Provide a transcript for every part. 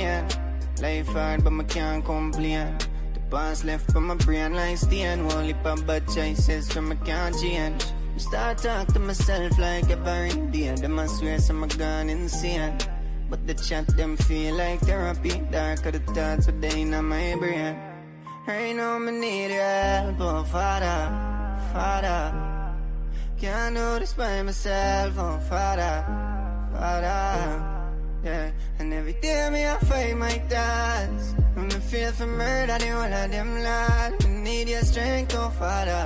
pain. Life hard but I can't complain. The past left from my brain like stain. Only for bad choices from I can't change. I start talk to myself like every day. Them I swear some I gone insane. But the chat them feel like therapy. Dark of the thoughts within my brain. Right now I need your help, oh Father, Father. Can't do this by myself, oh Father, Father. Yeah, and every day me I fight my thoughts. When I feel for murder, the whole of them lads. I need your strength, oh Father,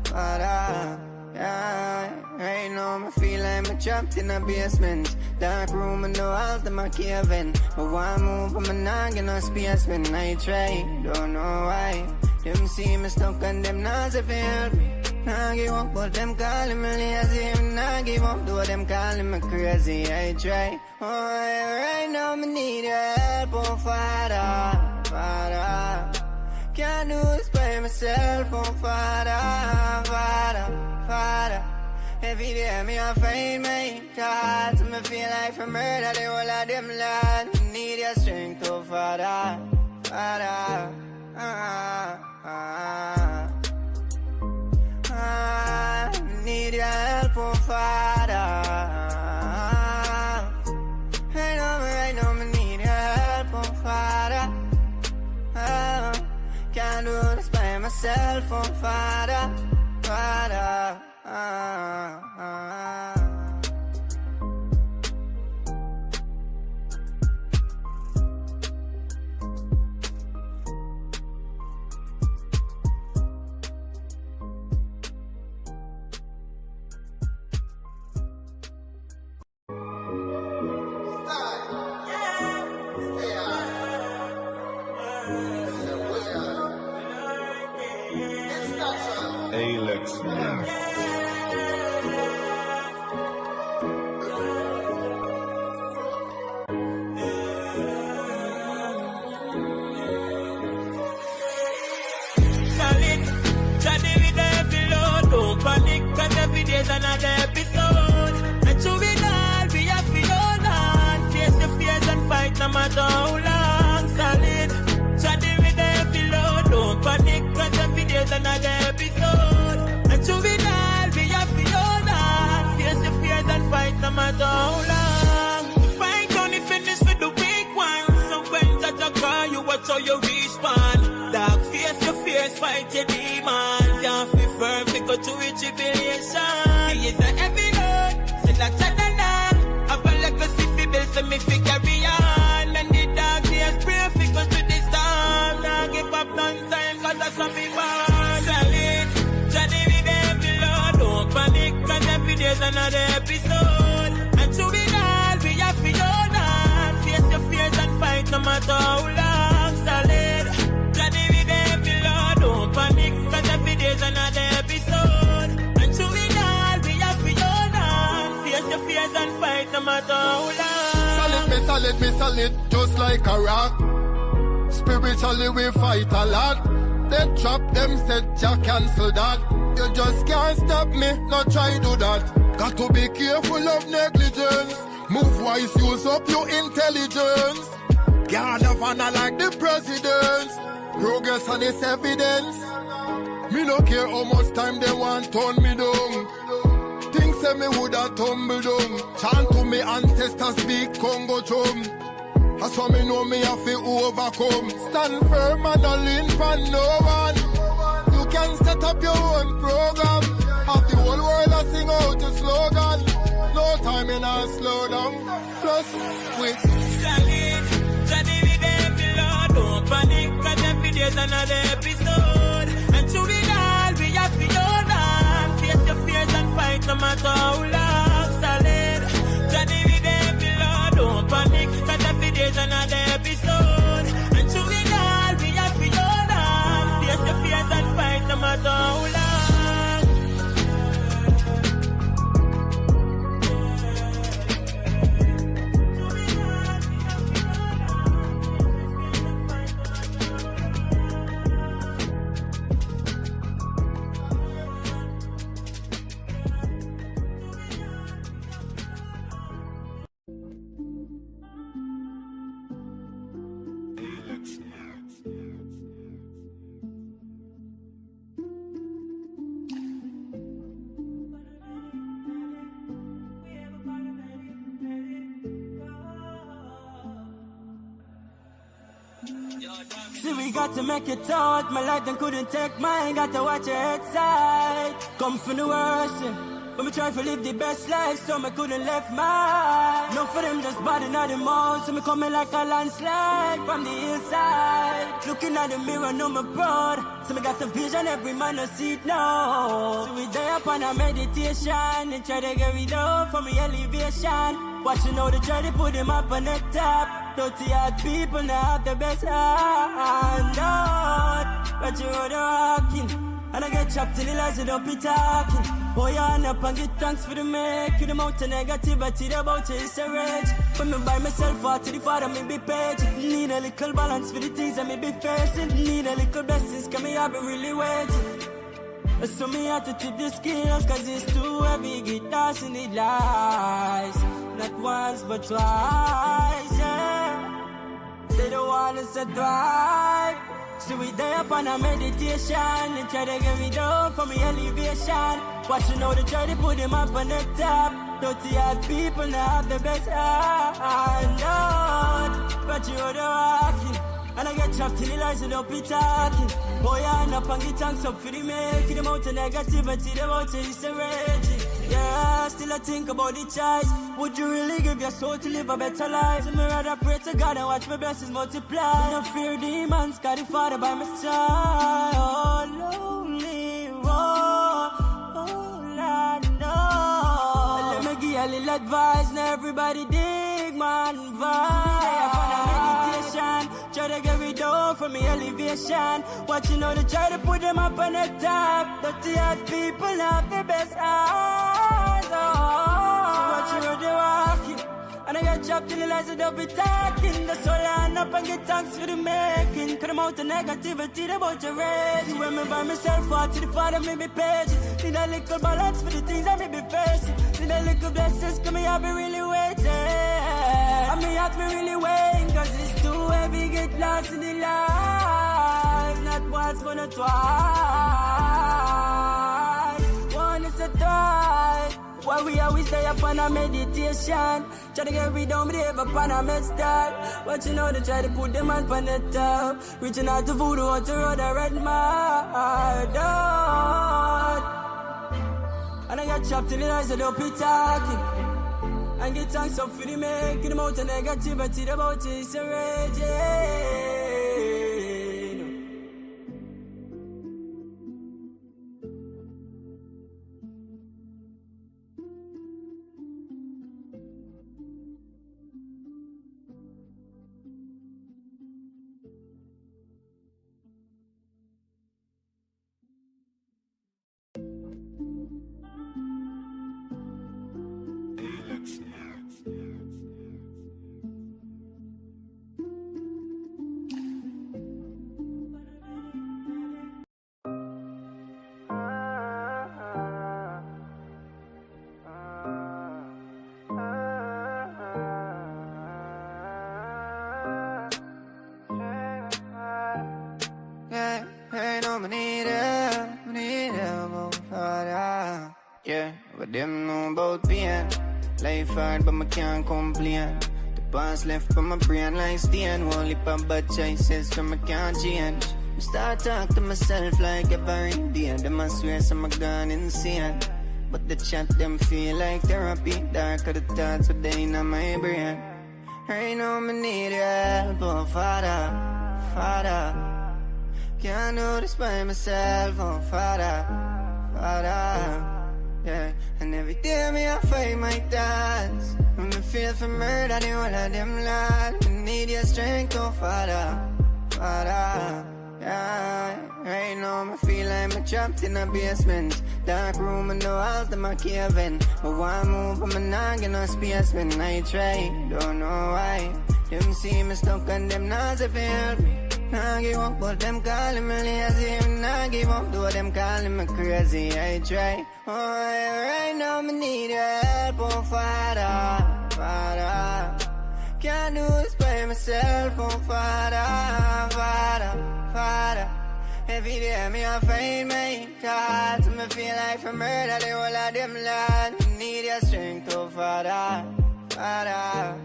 Father. Yeah, right now I feel like I'm trapped in a basement. Dark room and the walls that my caving. But one move but I'm not get no space when I try. Don't know why. Them see me stuck and them not if help me. Nah give up but them calling me lazy. Nah give up though them calling me crazy. I try. Oh yeah, right now I need your help, oh Father, Father. Can't do this by myself, oh Father, Father, Father. Every day me I find my thoughts. Me feel like for murder the whole of them lads. I need your strength, oh Father, Father. I need your help, oh Father. Right now, I need your help, oh Father. Can't do this by myself, oh Father, Father. Alex. Panic and every day's another episode. And to it all, we have to hold on. Face the fears and fight no matter how long. Solid, chatting with every load. Don't panic and every day's another episode. And to it all, we have to hold on. Face the fears and fight no matter how long. The fight only finish with the weak ones. So when that call you, watch how you respond. Dark face your fears, fight your demons. Can't be firm, we go to a jubilation. He is a heavy load, say that channel. Have a legacy fi build, so me fi carry on. And the dark days pray fi go to the storm. Now give up none time, cause that's what we want. Solid, Johnny with every load. Don't panic, cause every day's another episode. And to be all, we have to hold on. Face your fears and fight no matter how long. Solid, Johnny with every load. Don't panic, cause every day's another episode. And to it all, we have to hold on. Face your fears and fight no matter how long. Solid, me solid, just like a rock. Spiritually we fight a lot. They trap them, said ya cancel that. You just can't stop me, not try do that. Got to be careful of negligence. Move wise, use up your intelligence. Guard of honor like the presidents. Progress and its evidence. Me no care how much time they want turn me down. Things say me woulda tumble down. Chant to me ancestors big Congo drum. That's why me know me have to overcome. Stand firm and not lean for no one. You can set up your own program. Have the whole world a sing out your slogan. No time in a slow down. Plus quick. Solid, Johnny with every load. Don't panic, cause every day's another episode. And to it all, we have to hold on. Face your fears and fight no matter how long. Solid, Johnny with every load. Don't panic, cause every day's another episode. And to it all, we have to hold on. Face your fears and fight no matter how long. See, we got to make it out. My life then couldn't take mine. Got to watch your head side. Come from the worst, yeah. But me try to live the best life, so me couldn't left mine. No for them just body not the most, so me coming like a landslide from the hillside. Looking at the mirror, know me proud. So me got the vision, every man no see it now. So we there up on a meditation and try to get rid of from me elevation. Watching how they try to put them up on the top. Dirty hard people now have the best hand out. But you are walking, and I get trapped in the lies that don't be talking. Boy, on up and get thanks for the make. You the amount of negativity about you is a rage. When me by myself out to the father, me be page. Need a little balance for the things that me be facing. Need a little blessings, cause me have been really waiting. So me have to tip the skills, cause it's too heavy. Get lost in the lies. Not once but twice, yeah. They don't want us to thrive. So we there up on a meditation and try to get me down from me elevation. Watching how they try to put them up on the top. Dirty hard people now have the best hand out. But you are the walking, and I get trapped in the lies and don't be talking. Boy, on up and get thanks up for the making. The amount of negativity, the amount of is a raging. Yeah, still I think about the choice. Would you really give your soul to live a better life? So me rather pray to God and watch my blessings multiply. No fear demons, got the Father by my side. Oh, lonely road, oh, Lord, no. Let me give you a little advice. Now everybody dig, man, vibe. Try to get rid of from me elevation. Watching how they try to put them up on the top. Dirty hard people have the best eyes. Oh, so watching how they walking, and I got trapped in the lies that they'll be talking. That's all I end up and get thanks for the making. Cut them out the negativity, they about your rage. See when me by myself out to the Father, me be patient. Need a little balance for the things I may be facing. Need a little blessings, cause me have been really waiting. And me have been really waiting, cause it's too heavy, get lost in the life. Not once but not twice. One is a twice. Why we always stay up on a meditation. Try to get rid of me up on a med start. Watching how they try to put them on the top. Reaching out to voodoo or to road a red mud. And I got trapped in the lies that don't be talking. And get thanks up for the making. The amount of negativity, the amount is a raging. Yeah, but them know about pain. Life hard, but I can't complain. The past left for my brain like stain. Won't lip on bad choices, so I can't change. I start talk to myself like every day. Them I swear some I gone insane. But the chat them feel like therapy. Dark of the thoughts within my brain. Right now I need your help, oh Father, Father. Can't do this by myself, oh Father, Father. Yeah, and every day me I fight my thoughts. When me feel for murder, the whole of them lads. I need your strength, oh Father, Father. Yeah, right now I feel like I'm trapped in a basement. Dark room and the walls, them a caving. But one move, but me not get no space when I try. Don't know why. Them see me stuck and them not if it help me. Nah give up, but them calling me lazy. Nah give up, though them calling me crazy. I try. Oh, right now I need your help, oh Father, Father. Can't do this by myself, oh Father. Every day me I find my thoughts, me feel like for murder the whole of them lads. Need your strength, oh Father, Father.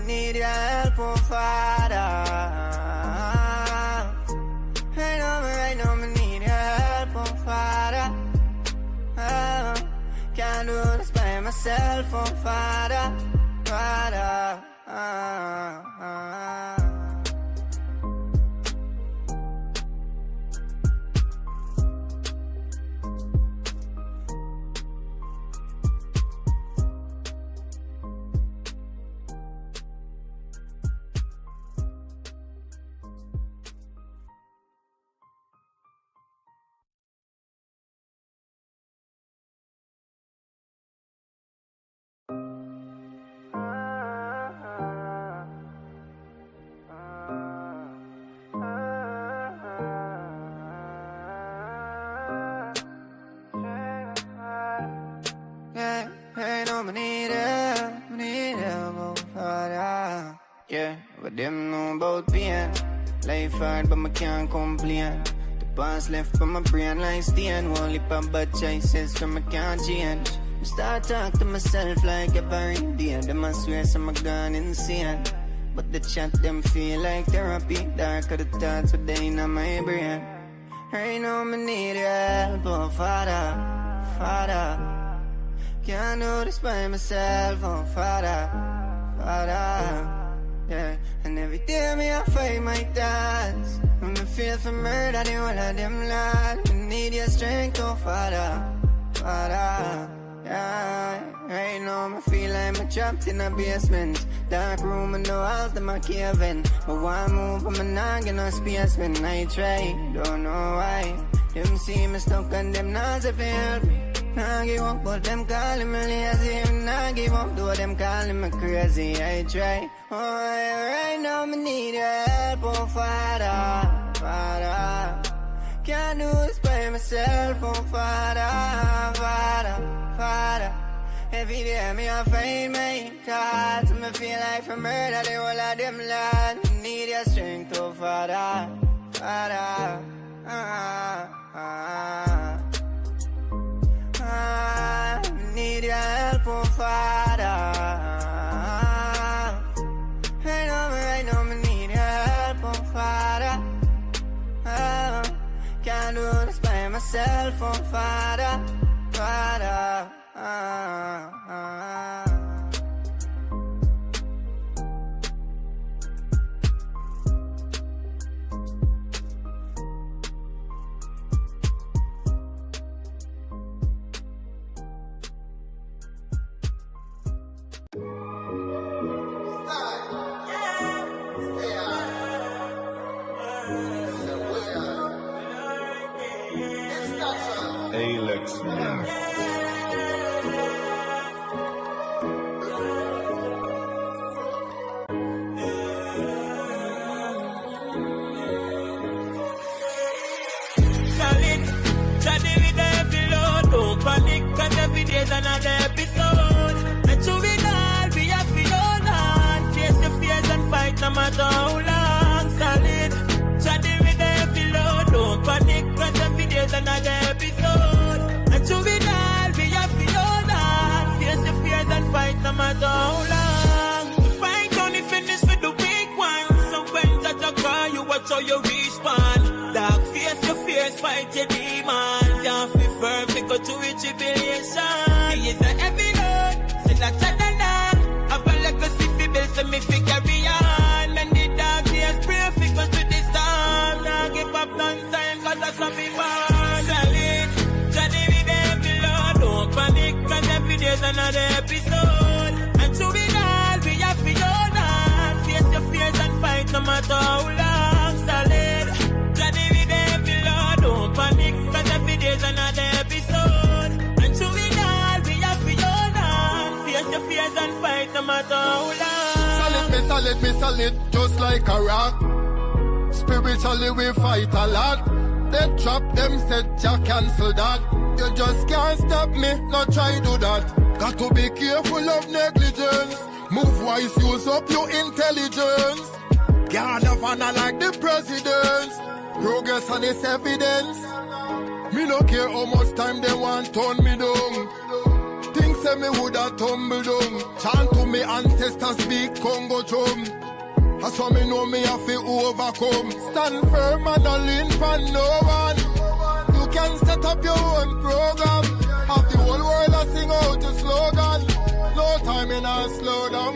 Need your help, oh Father. Right now, me need your help, oh Father. Can't do this by myself, oh Father, Father. Yeah, but them know about pain. Life hard, but I can't complain. The past left by my brain like stain. Won't lip on bad choices from I can't change. I start talk to myself like every day. Them I swear some I gone insane. But the chat them feel like therapy. Dark of the thoughts within my brain. Right now I need your help, oh Father, Father. Can't do this by myself, oh Father, Father. Yeah, and every day me I fight my thoughts. When me feel for murder, the whole of them lads. Me need your strength, oh Father, Father. Yeah, right now me feel like I'm trapped in a basement. Dark room and the walls, them a caving. But one move, but me not get no space when I try. Don't know why. Them see me stuck and them not to help me. Nah give up, but them calling me lazy. Nah give up, though them calling me crazy. I try. Oh, right now me need your help, oh Father, Father. Can't do this by myself, oh Father, Father, Father. Every day me I find my thoughts. Me feel like for murder the whole of them lads. Need your strength, oh Father, Father. Need your help, oh Father. Right now, me need your help, oh Father. Can't do this by myself, oh Father, Father. Alex. Panic and every day's another episode. And through it all, we have to hold on. Face the fears and fight no matter how long. Solid, chatting with every load. Don't panic and every day's another episode. And through it all, we have to hold on. Face the fears and fight no matter how long. The fight only finish with the weak ones. So when that you call, you watch how you respond. Dark face your fears, fight your demons. Can't be firm, we go to a tribulation. He is a heavy load, still a chatana. Have a legacy fi build, so me fi carry on. And the dark days pray fi go to the storm. Now give up none time, cause that's what we want. Solid, Johnny with every load. Don't panic, cause every day's another episode. And to be all, we have to hold on. Face your fears and fight no matter how long. Solid, Johnny with every load. Don't panic, cause every day's another episode. And to it all, we have to hold on. Face your fears and fight no matter how long. Solid, just like a rock. Spiritually we fight a lot. They trap them, said Jah cancel that. You just can't stop me, not try do that. Got to be careful of negligence. Move wise, use up your intelligence. Guard of honor like the presidents. Progress and its evidence. Me no care how much time they want turn me down. Things say me woulda tumble down. Chant to me ancestors big Congo drum. That's why me know me have to overcome. Stand firm and not lean for no one. You can set up your own program. Have the whole world a sing out the slogan. No time in a slow down.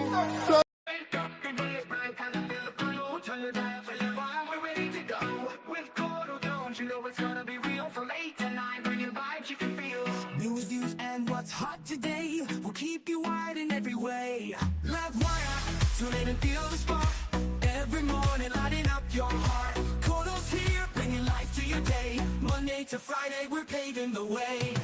We're ready to go with Courdel Jones. You know it's gonna be real from 8 to 9. Bringing vibes you can feel. News, views, and what's hot today will keep you wired in every way. Livewire, tune in and feel the spark. Every morning, lighting up your heart. Courdel's here, bringing life to your day. Monday to Friday, we're paving the way.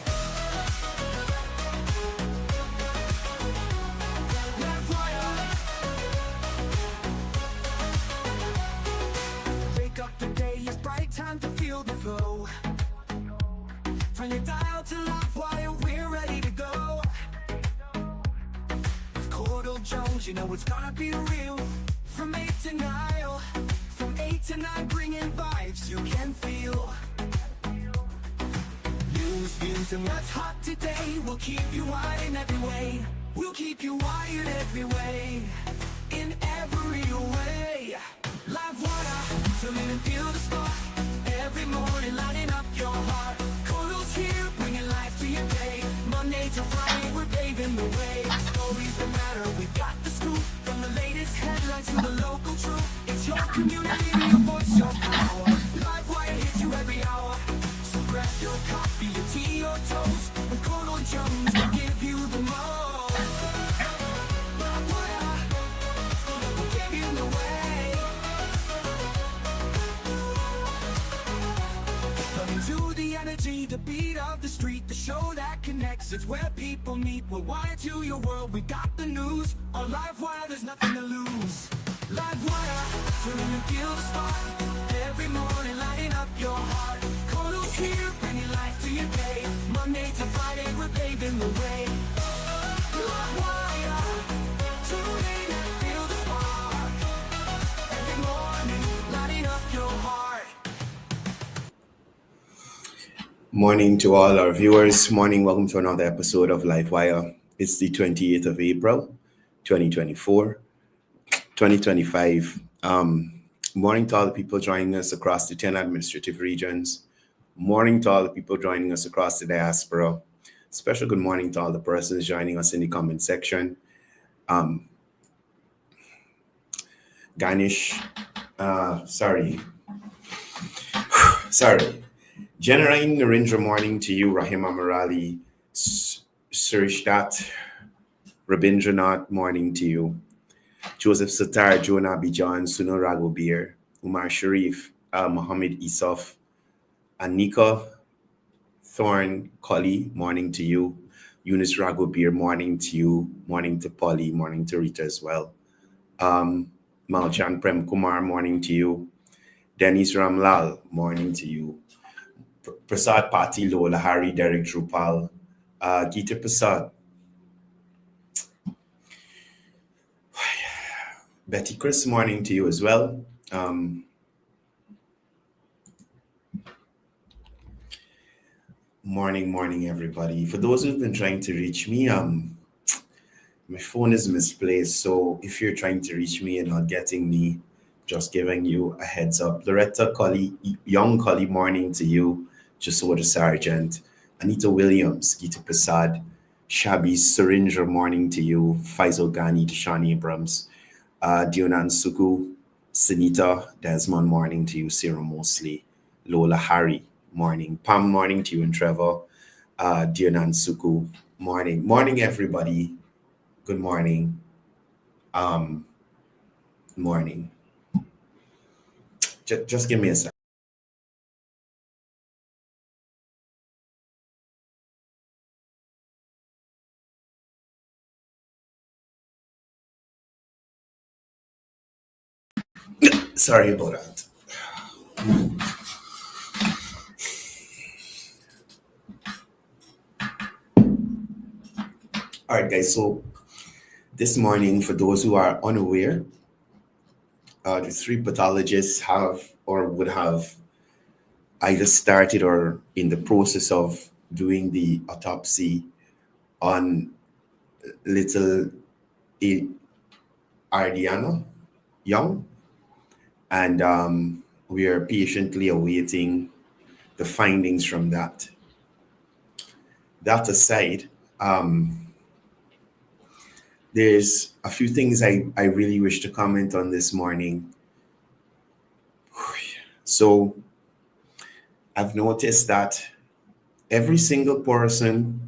Time to feel the flow. Turn your dial to Livewire, we're ready to go. With Courdel Jones, you know it's gonna be real. From 8 to 9, from 8 to 9, bringing vibes you can feel. News, views, and what's hot today will keep you wired in every way. We'll keep you wired every way, in every way. Livewire, tune in and feel the spark. Every morning lighting up your heart. Courdel's here, bringing life to your day. Monday to Friday, we're paving the way. Stories that matter, we've got the scoop. From the latest headlines to the local truth. It's your community, your voice, your power. Livewire hits you every hour. So grab your coffee, your tea, your toast. With Courdel Jones, we'll give you the most. Livewire, we'll give you the way. To the energy, the beat of the street, the show that connects, it's where people meet. We're wired to your world, we got the news. On Livewire, there's nothing to lose. Livewire, tune in and feel the spark. Every morning, lighting up your heart. Courdel's here, bringing life to your day. Monday to Friday, we're paving the way. Livewire, tune in and feel the spark. Every morning, lighting up your heart. Morning to all our viewers. Morning, welcome to another episode of Livewire. It's the 28th of April, 2024, 2025. Morning to all the people joining us across the 10 administrative regions. Morning to all the people joining us across the diaspora. Special good morning to all the persons joining us in the comment section. Ganesh, sorry. Generine Narendra, morning to you. Rahima Murali, Surishdat, Rabindranath, morning to you. Joseph Satar, Jonah Bijan, Sunil Raghobir, Umar Sharif, Mohammed Isaf, Anika Thorn Kali, morning to you. Eunice Raghobir, morning to you. Morning to Polly, morning to Rita as well. Malchan Prem Kumar, morning to you. Dennis Ramlal, morning to you. Prasad Pati, Lola Hari, Derek Drupal, Gita Prasad, Betty Chris, morning to you as well. Morning, everybody. For those who've been trying to reach me, my phone is misplaced, so if you're trying to reach me and not getting me, just giving you a heads up. Loretta Colley, Young Colley, morning to you. Jasoda Sargent, Anita Williams, Gita Prasad, Shabi Surindra, morning to you. Faisal Ghani, Deshaun Abrams, Dionan Suku, Sunita Desmond, morning to you. Sarah Mosley, Lola Harry, morning. Pam, morning to you. And Trevor, Dionan Suku, morning, everybody. Good morning. Morning. Just give me a second. Sorry about that. All right, guys. So This morning, for those who are unaware, the three pathologists have or would have either started or in the process of doing the autopsy on little Ardiano Young, and we are patiently awaiting the findings from that. That aside, there's a few things I really wish to comment on this morning. So I've noticed that every single person.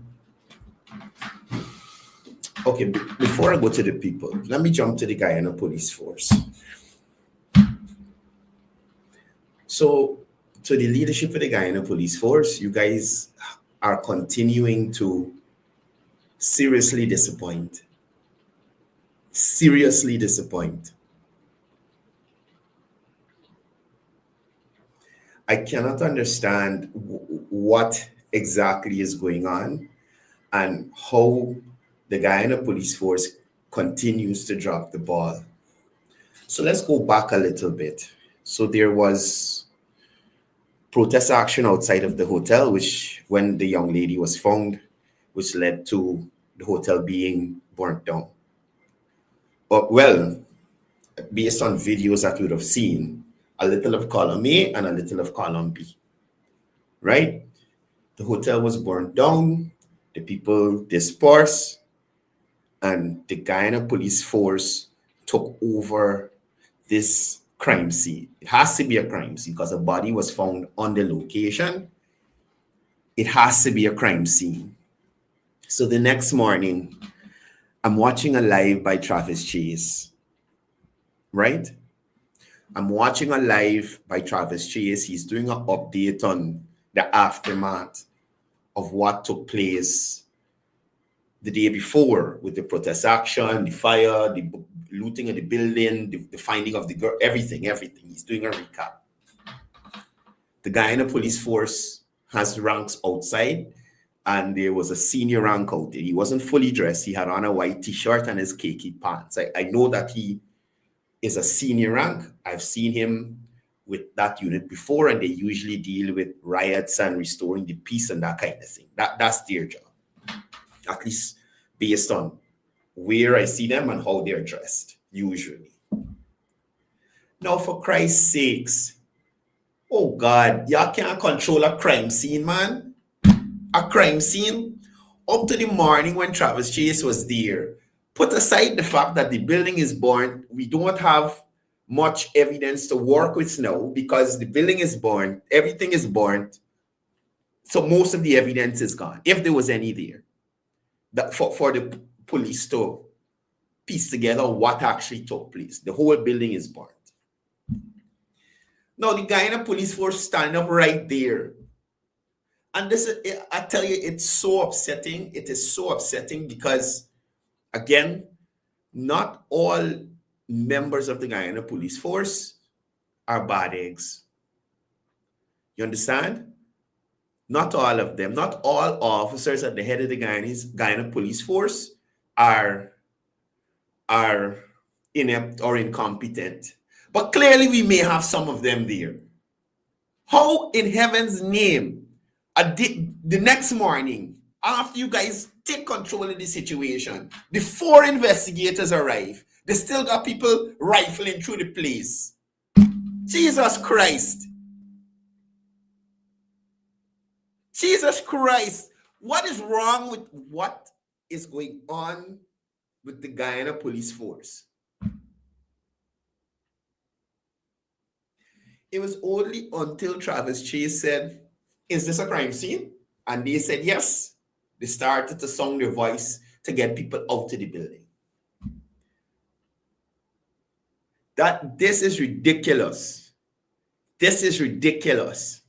Okay, before I go to the people, let me jump to the Guyana Police Force. So, to the leadership of the Guyana Police Force, you guys are continuing to seriously disappoint. Seriously disappoint. I cannot understand what exactly is going on and how the Guyana Police Force continues to drop the ball. So let's go back a little bit. So there was protest action outside of the hotel, which when the young lady was found, which led to the hotel being burnt down. Well, based on videos that you would have seen, a little of column A and a little of column B, right? The hotel was burnt down, the people dispersed, and the Guyana Police Force took over this crime scene. It has to be a crime scene because a body was found on the location. It has to be a crime scene. So the next morning, I'm watching a live by Travis Chase, right? I'm watching a live by Travis Chase. He's doing an update on the aftermath of what took place the day before with the protest action, the fire, the looting of the building, the finding of the girl, everything. He's doing a recap. The Guyana Police Force has ranks outside, and there was a senior rank out there. He wasn't fully dressed. He had on a white t-shirt and his khaki pants. I know that he is a senior rank. I've seen him with that unit before, and they usually deal with riots and restoring the peace and that kind of thing. That's their job, at least based on where I see them and how they're dressed, usually. Now, for Christ's sakes, oh God, y'all can't control a crime scene, man. A crime scene? Up to the morning when Travis Chase was there. Put aside the fact that the building is burnt, we don't have much evidence to work with now because the building is burnt, everything is burnt. So most of the evidence is gone, if there was any there. That for the police to piece together what actually took place. The whole building is burnt. Now, the Guyana Police Force stand up right there. And this is, I tell you, it's so upsetting. It is so upsetting because, again, not all members of the Guyana Police Force are bad eggs. You understand? Not all of them. Not all officers at the head of the Guyana Police Force are inept or incompetent. But clearly we may have some of them there. How in heaven's name, the next morning, after you guys take control of the situation, before investigators arrive, they still got people rifling through the place. Jesus Christ. Jesus Christ. What is wrong with what is going on with the Guyana Police Force? It was only until Travis Chase said, "Is this a crime scene?" And they said yes. They started to sound their voice to get people out of the building. This is ridiculous. This is ridiculous.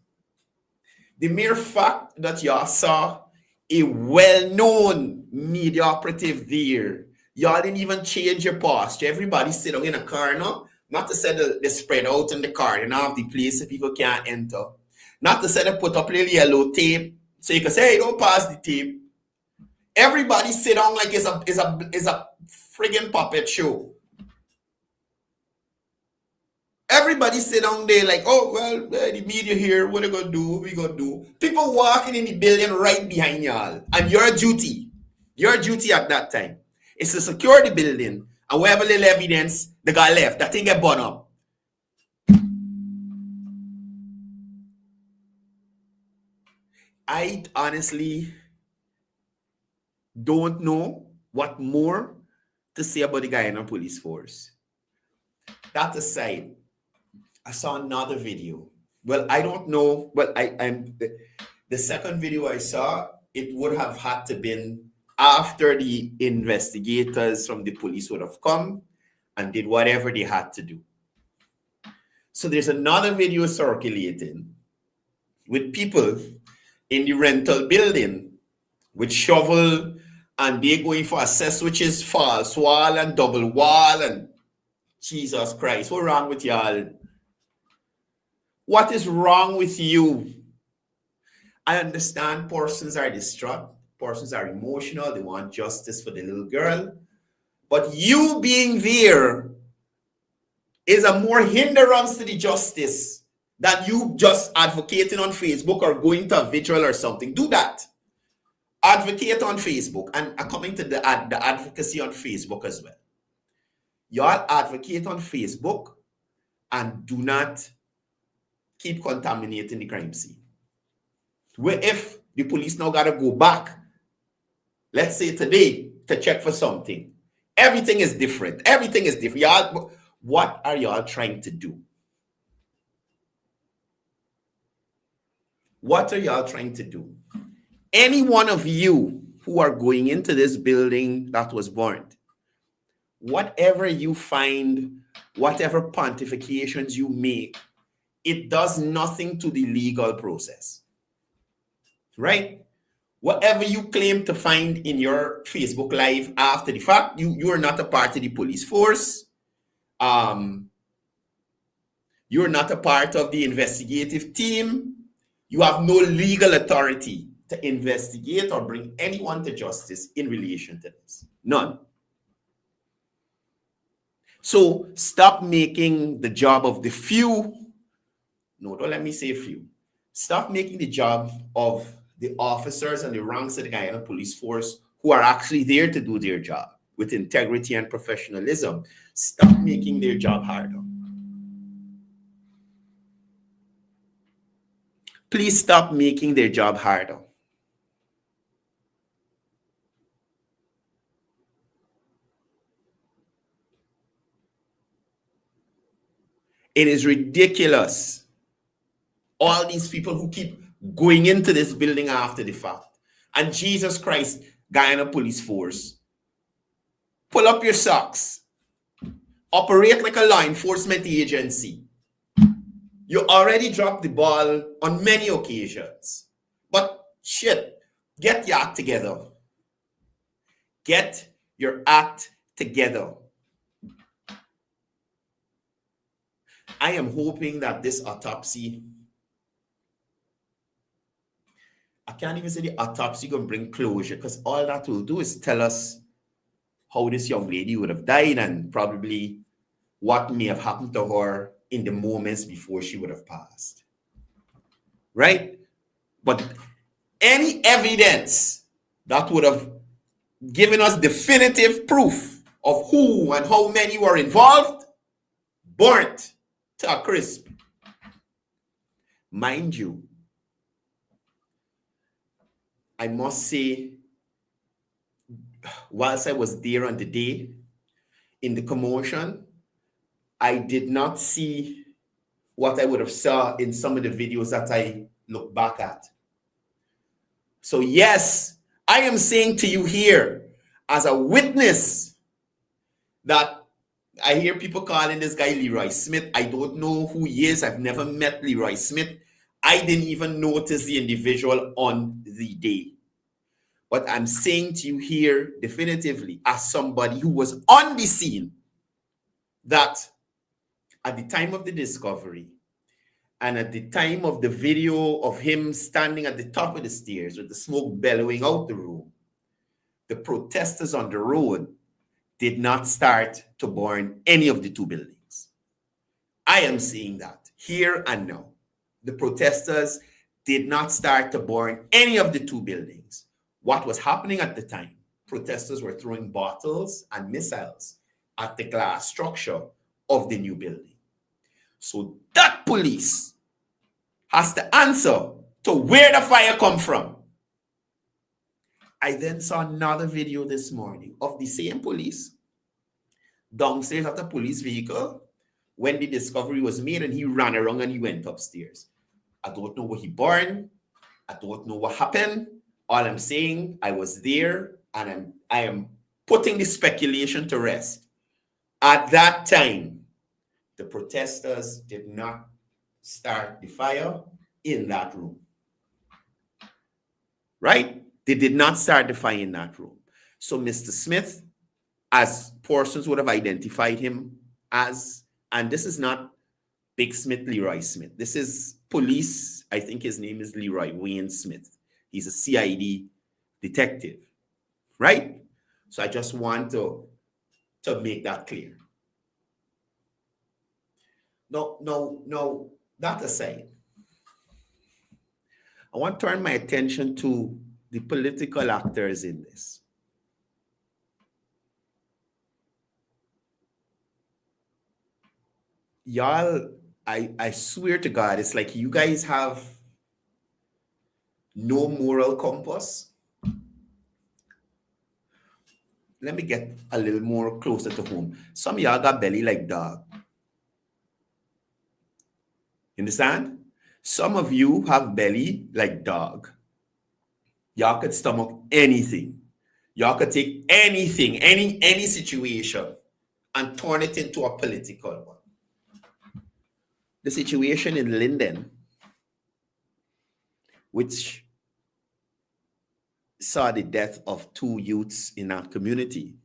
The mere fact that y'all saw a well-known media operative there, y'all didn't even change your posture. Everybody sit down in a car now. Not to say they spread out in the car, you know, have the place so people can't enter. Not to say they put up little yellow tape so you can say, hey, don't pass the tape. Everybody sit down like it's a friggin' puppet show. Everybody sit down there like, oh, well, the media here, what are gonna do? What we gonna do? People walking in the building right behind y'all. And your duty at that time is to secure the building. And wherever little evidence the guy left, that thing get burned up. I honestly don't know what more to say about the guy in the police force. That aside, I saw another video. Well, I don't know, but the second video I saw, it would have had to been after the investigators from the police would have come and did whatever they had to do. So there's another video circulating with people in the rental building with shovel, and they're going for assess, which is false wall and double wall, and Jesus Christ, what's wrong with y'all? What is wrong with you? I understand persons are distraught, persons are emotional, they want justice for the little girl, but you being there is a more hindrance to the justice than you just advocating on Facebook or going to a vigil or something. Do that. Advocate on Facebook, and coming to the advocacy on Facebook as well. Y'all advocate on Facebook and do not keep contaminating the crime scene. Where if the police now got to go back, let's say today, to check for something, everything is different. Everything is different. Y'all, what are y'all trying to do? What are y'all trying to do? Any one of you who are going into this building that was burned, whatever you find, whatever pontifications you make, it does nothing to the legal process, right? Whatever you claim to find in your Facebook Live after the fact, you are not a part of the police force. You're not a part of the investigative team. You have no legal authority to investigate or bring anyone to justice in relation to this. None. So stop making the job of the few. No, don't let me say few. Stop making the job of the officers and the ranks of the Guyana police force who are actually there to do their job with integrity and professionalism. Stop making their job harder. Please stop making their job harder. It is ridiculous. All these people who keep going into this building after the fact. And Jesus Christ, Guyana Police Force, pull up your socks. Operate like a law enforcement agency. You already dropped the ball on many occasions. But shit, get your act together. Get your act together. I am hoping that this autopsy, I can't even say the autopsy gonna bring closure, because all that will do is tell us how this young lady would have died and probably what may have happened to her in the moments before she would have passed. Right? But any evidence that would have given us definitive proof of who and how many were involved, burnt to a crisp. Mind you, I must say, whilst I was there on the day in the commotion, I did not see what I would have saw in some of the videos that I look back at. So yes, I am saying to you here as a witness that I hear people calling this guy Leroy Smith. I don't know who he is. I've never met Leroy Smith. I didn't even notice the individual on the day. But I'm saying to you here definitively, as somebody who was on the scene, that at the time of the discovery and at the time of the video of him standing at the top of the stairs with the smoke bellowing out the room, the protesters on the road did not start to burn any of the two buildings. I am saying that here and now. The protesters did not start to burn any of the two buildings. What was happening at the time? Protesters were throwing bottles and missiles at the glass structure of the new building. So that police has to answer to where the fire come from. I then saw another video this morning of the same police downstairs of the police vehicle when the discovery was made, and he ran around and he went upstairs. I don't know what he burned. I don't know what happened. All I'm saying, I was there, and I am putting the speculation to rest. At that time, the protesters did not start the fire in that room. Right? They did not start the fire in that room. So Mr. Smith, as persons would have identified him as, and this is not Big Smith, Leroy Smith. This is police. I think his name is Leroy Wayne Smith. He's a CID detective, right? So I just want to make that clear. No, that aside, I want to turn my attention to the political actors in this. Y'all, I swear to God, it's like you guys have no moral compass. Let me get a little more closer to home. Some of y'all got belly like dog. You understand? Some of you have belly like dog. Y'all could stomach anything. Y'all could take anything, any situation, and turn it into a political one. The situation in Linden, which saw the death of 2 youths in our community,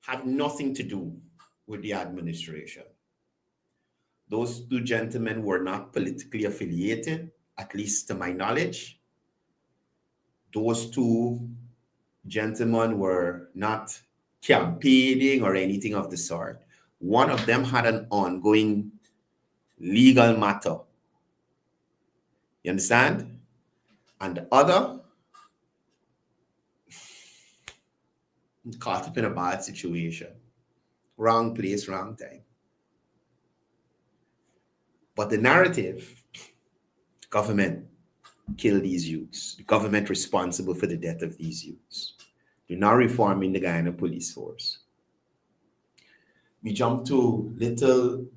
had nothing to do with the administration. Those 2 gentlemen were not politically affiliated, at least to my knowledge. Those 2 gentlemen were not campaigning or anything of the sort. One of them had an ongoing legal matter. You understand? And the other caught up in a bad situation. Wrong place, wrong time. But the narrative, government killed these youths. The government responsible for the death of these youths. They're now reforming the Guyana police force. We jump to Little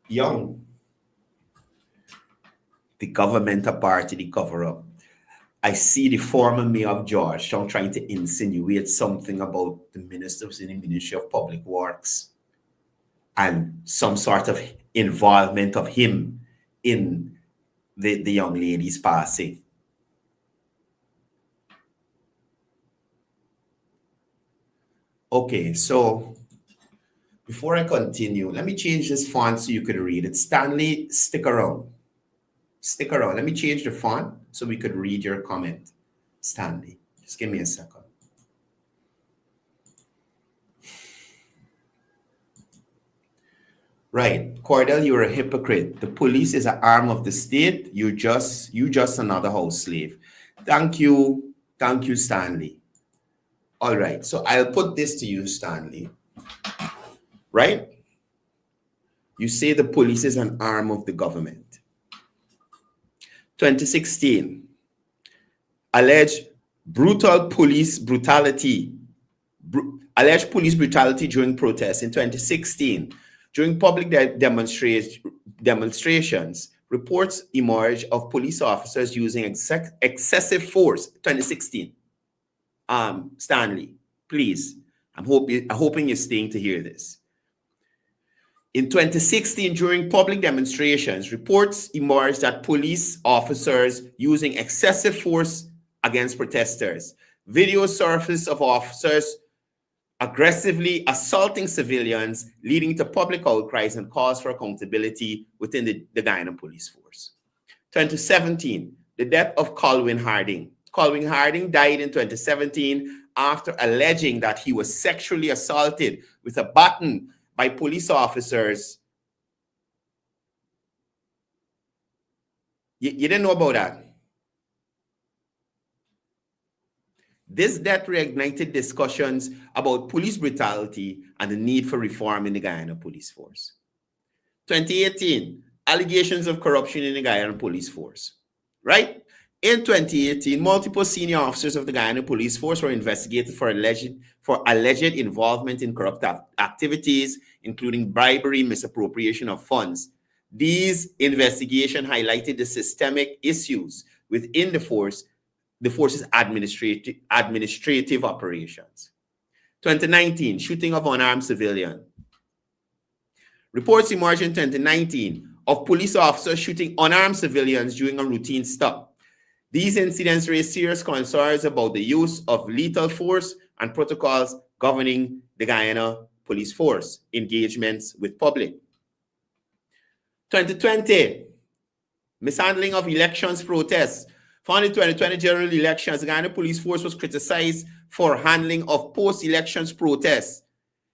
Young. The governmental party, the cover-up. I see the former mayor of Georgetown trying to insinuate something about the ministers in the Ministry of Public Works and some sort of involvement of him in the young lady's passing. Okay, so before I continue, let me change this font so you could read it. Stanley, stick around. Stick around. Let me change the font so we could read your comment. Stanley, just give me a second. Right. Courdel, you're a hypocrite. The police is an arm of the state. You just another house slave. Thank you. Thank you, Stanley. All right. So I'll put this to you, Stanley. Right? You say the police is an arm of the government. 2016, alleged police brutality during protests. In 2016, during public demonstrations, reports emerged of police officers using excessive force. 2016. Stanley, please, I'm hoping you're staying to hear this. In 2016, during public demonstrations, reports emerged that police officers using excessive force against protesters. Video surfaced of officers aggressively assaulting civilians, leading to public outcries and calls for accountability within the Guyana police force. 2017, the death of Colwyn Harding. Colwyn Harding died in 2017 after alleging that he was sexually assaulted with a baton by police officers. You didn't know about that? This death reignited discussions about police brutality and the need for reform in the Guyana police force. 2018, allegations of corruption in the Guyana police force, right? In 2018, multiple senior officers of the Guyana police force were investigated for alleged involvement in corrupt activities, including bribery, misappropriation of funds. These investigations highlighted the systemic issues within the force's administrative operations. 2019, shooting of unarmed civilian. Reports emerged in 2019 of police officers shooting unarmed civilians during a routine stop. These incidents raised serious concerns about the use of lethal force and protocols governing the Guyana police force engagements with public. 2020, mishandling of elections protests. Found in 2020 general elections, the Guyana police force was criticized for handling of post-elections protests.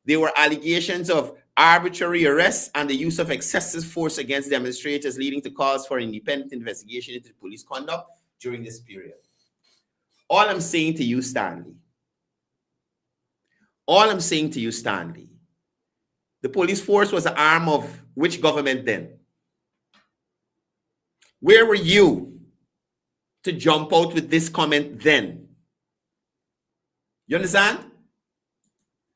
There were allegations of arbitrary arrests and the use of excessive force against demonstrators, leading to calls for independent investigation into police conduct during this period. All I'm saying to you, Stanley, the police force was an arm of which government then? Where were you to jump out with this comment then? You understand?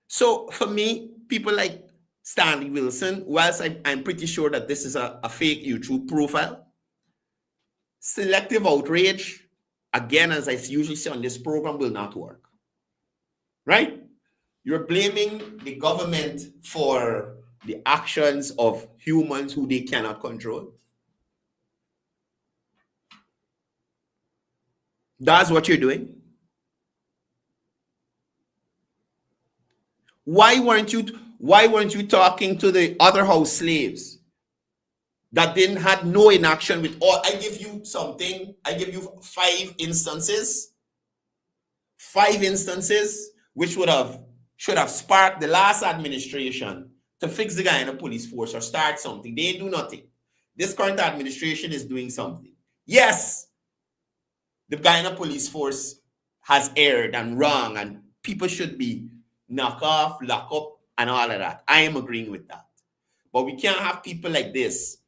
So for me, people like Stanley Wilson, whilst I'm pretty sure that this is a fake YouTube profile, selective outrage, again, as I usually say on this program, will not work. Right? You're blaming the government for the actions of humans who they cannot control. That's what you're doing. Why weren't you talking to the other house slaves that had no inaction with all? I give you something. I give you 5 instances. 5 instances which should have sparked the last administration to fix the Guyana police force or start something. They do nothing. This current administration is doing something. Yes, the Guyana police force has erred and wrong, and people should be knocked off, locked up, and all of that. I am agreeing with that. But we can't have people like this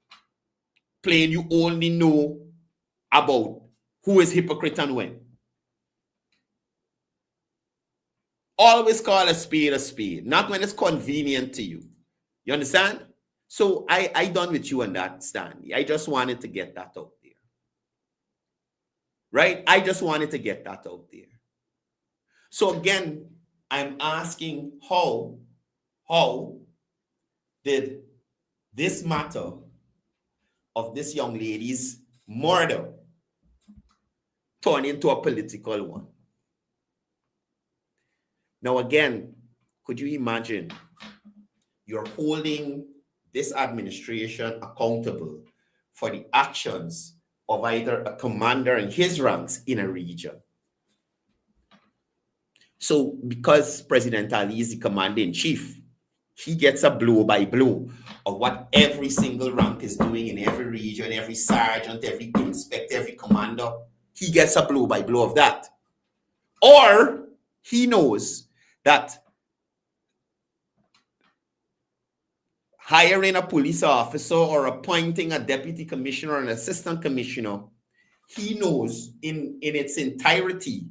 playing you only know about who is hypocrite and when. Always call a spade, not when it's convenient to you. You understand? So I done with you on that, Stanley. I just wanted to get that out there. Right? I just wanted to get that out there. So again, I'm asking how did this matter of this young lady's murder turn into a political one? Now again, could you imagine you're holding this administration accountable for the actions of either a commander and his ranks in a region? So because President Ali is the commander-in-chief, he gets a blow-by-blow of what every single rank is doing in every region, every sergeant, every inspector, every commander. He gets a blow-by-blow of that. Or he knows that hiring a police officer or appointing a deputy commissioner or an assistant commissioner, he knows in its entirety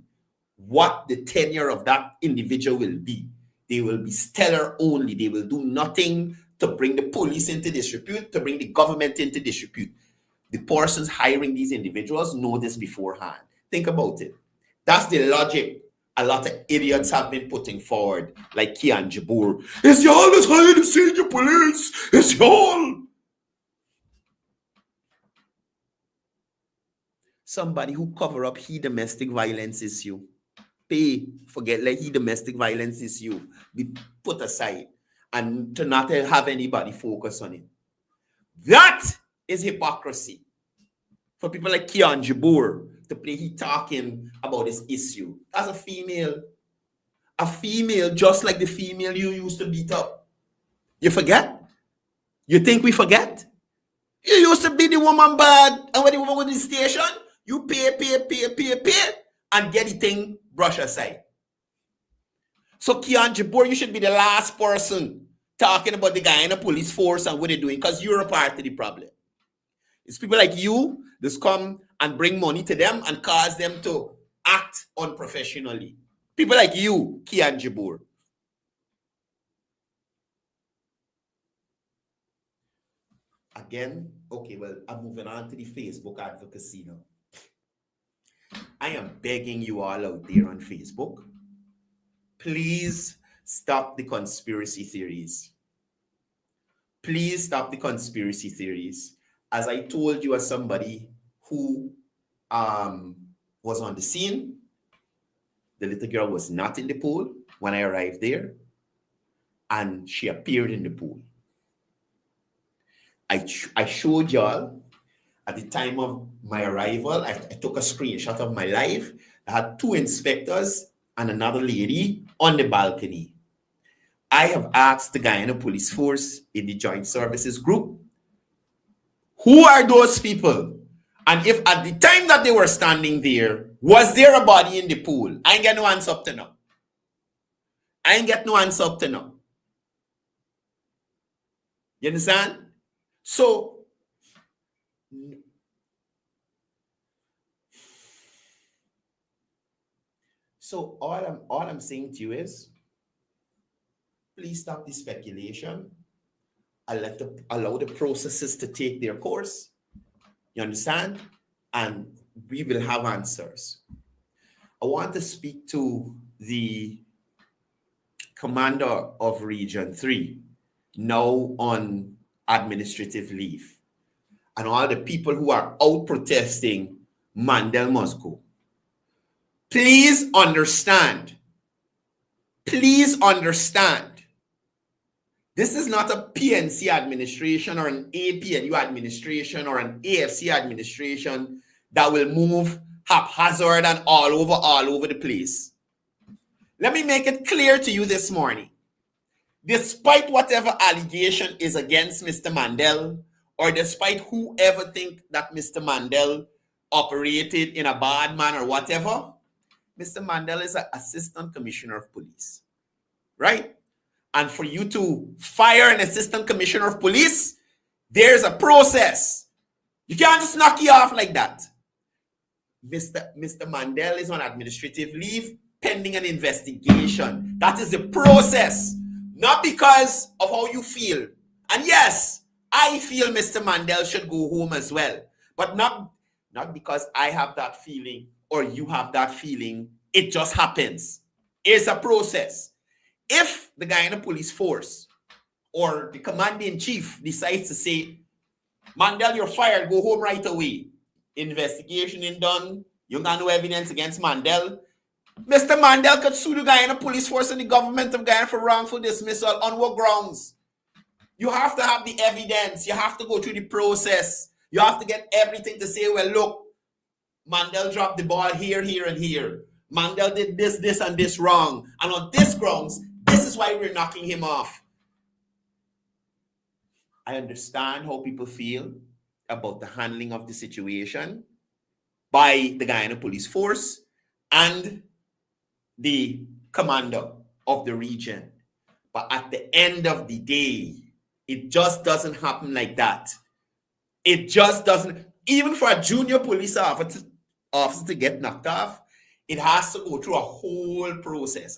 what the tenure of that individual will be. They will be stellar only. They will do nothing to bring the police into disrepute, to bring the government into disrepute. The persons hiring these individuals know this beforehand. Think about it. That's the logic a lot of idiots have been putting forward, like Kian Jabur. It's y'all that's hiring the senior police. It's y'all. Somebody who cover up he domestic violence issue. Forget like he domestic violence issue. Be put aside and to not have anybody focus on it. That is hypocrisy. for people like Kian Jabur to play he talking about this issue. As a female just like the female you used to beat up. You forget? You think we forget? You used to be the woman bad, and when the woman was in the station, you pay, and get the thing brushed aside. So Kian Jabur, you should be the last person talking about the guy in the police force and what they're doing, because you're a part of the problem. It's people like you just come and bring money to them and cause them to act unprofessionally. People like you, Kian Jabur. Again, okay, well, I'm moving on to the Facebook advocacy now. I am begging you all out there on Facebook, please stop the conspiracy theories. Please stop the conspiracy theories. As I told you, as somebody who was on the scene, the little girl was not in the pool when I arrived there, and she appeared in the pool. I showed y'all at the time of my arrival, I took a screenshot of my live. I had 2 inspectors and another lady on the balcony. I have asked the Guyana Police Force in the Joint Services Group, who are those people? And if at the time that they were standing there, was there a body in the pool? I ain't get no answer up to now. You understand? So all I'm saying to you is, please stop the speculation. Allow the processes to take their course. You understand? And we will have answers. I want to speak to the commander of Region 3, now on administrative leave, and all the people who are out protesting Mandel must go. Please understand. Please understand. This is not a PNC administration or an APNU administration or an AFC administration that will move haphazard and all over the place. Let me make it clear to you this morning. Despite whatever allegation is against Mr. Mandel, or despite whoever think that Mr. Mandel operated in a bad manner or whatever, Mr. Mandel is an assistant commissioner of police, right? And for you to fire an assistant commissioner of police, there's a process. You can't just knock you off like that. Mr. Mandel is on administrative leave pending an investigation. That is the process, not because of how you feel. And yes, I feel Mr. Mandel should go home as well, but not because I have that feeling or you have that feeling. It just happens. It's a process. If the Guyana Police Force or the commander-in-chief decides to say, Mandel, you're fired, go home right away. Investigation ain't done. You got no evidence against Mandel. Mr. Mandel could sue the Guyana Police Force and the government of Guyana for wrongful dismissal. On what grounds? You have to have the evidence. You have to go through the process. You have to get everything to say, well, look, Mandel dropped the ball here, here, and here. Mandel did this, and this wrong. And on this grounds, this is why we're knocking him off. I understand how people feel about the handling of the situation by the Guyana Police Force and the commander of the region. But at the end of the day, it just doesn't happen like that. It just doesn't. Even for a junior police officer to get knocked off, it has to go through a whole process.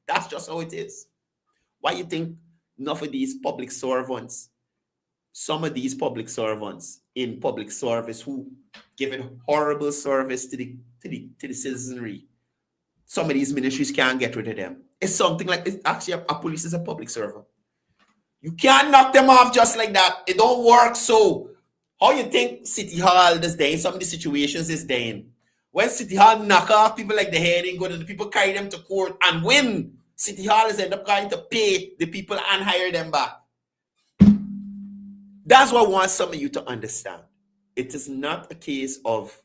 That's just how it is. Why you think enough of these public servants, some of these public servants in public service who giving horrible service to the citizenry, some of these ministries can't get rid of them. It's something like, it's actually a police is a public servant. You can't knock them off just like that. It don't work. So how you think City Hall is there? Some of the situations is there. When City Hall knock off people like the heading, go to the people, carry them to court and win, City Hall is end up trying to pay the people and hire them back. That's what I want some of you to understand. It is not a case of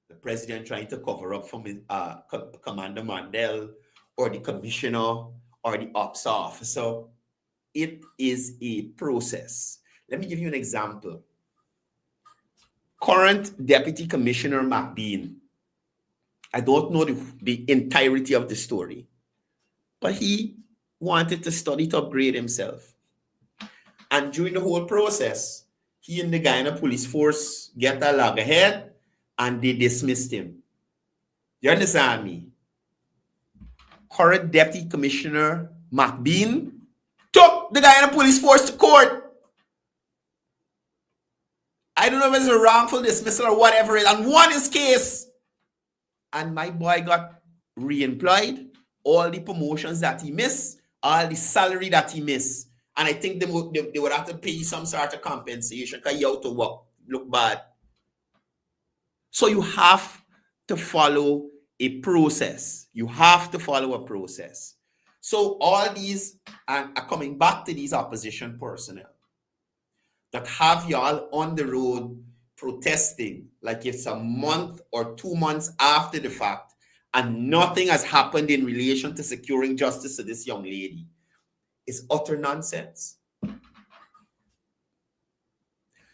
the president trying to cover up from his, Commander Mandel or the commissioner or the ops officer. It is a process. Let me give you an example. Current Deputy Commissioner McBean, I don't know the entirety of the story, but he wanted to study to upgrade himself. And during the whole process, he and the Guyana police force get a loggerhead and they dismissed him. You understand me? Current Deputy Commissioner McBean took the Guyana police force to court. I don't know if it's a wrongful dismissal or whatever it is, and won his case. And my boy got re-employed, all the promotions that he missed, all the salary that he missed. And I think they would have to pay some sort of compensation because he out to work, look bad. So you have to follow a process. You have to follow a process. So all these are coming back to these opposition personnel that have y'all on the road protesting like it's a month or 2 months after the fact and nothing has happened in relation to securing justice to this young lady. It's utter nonsense.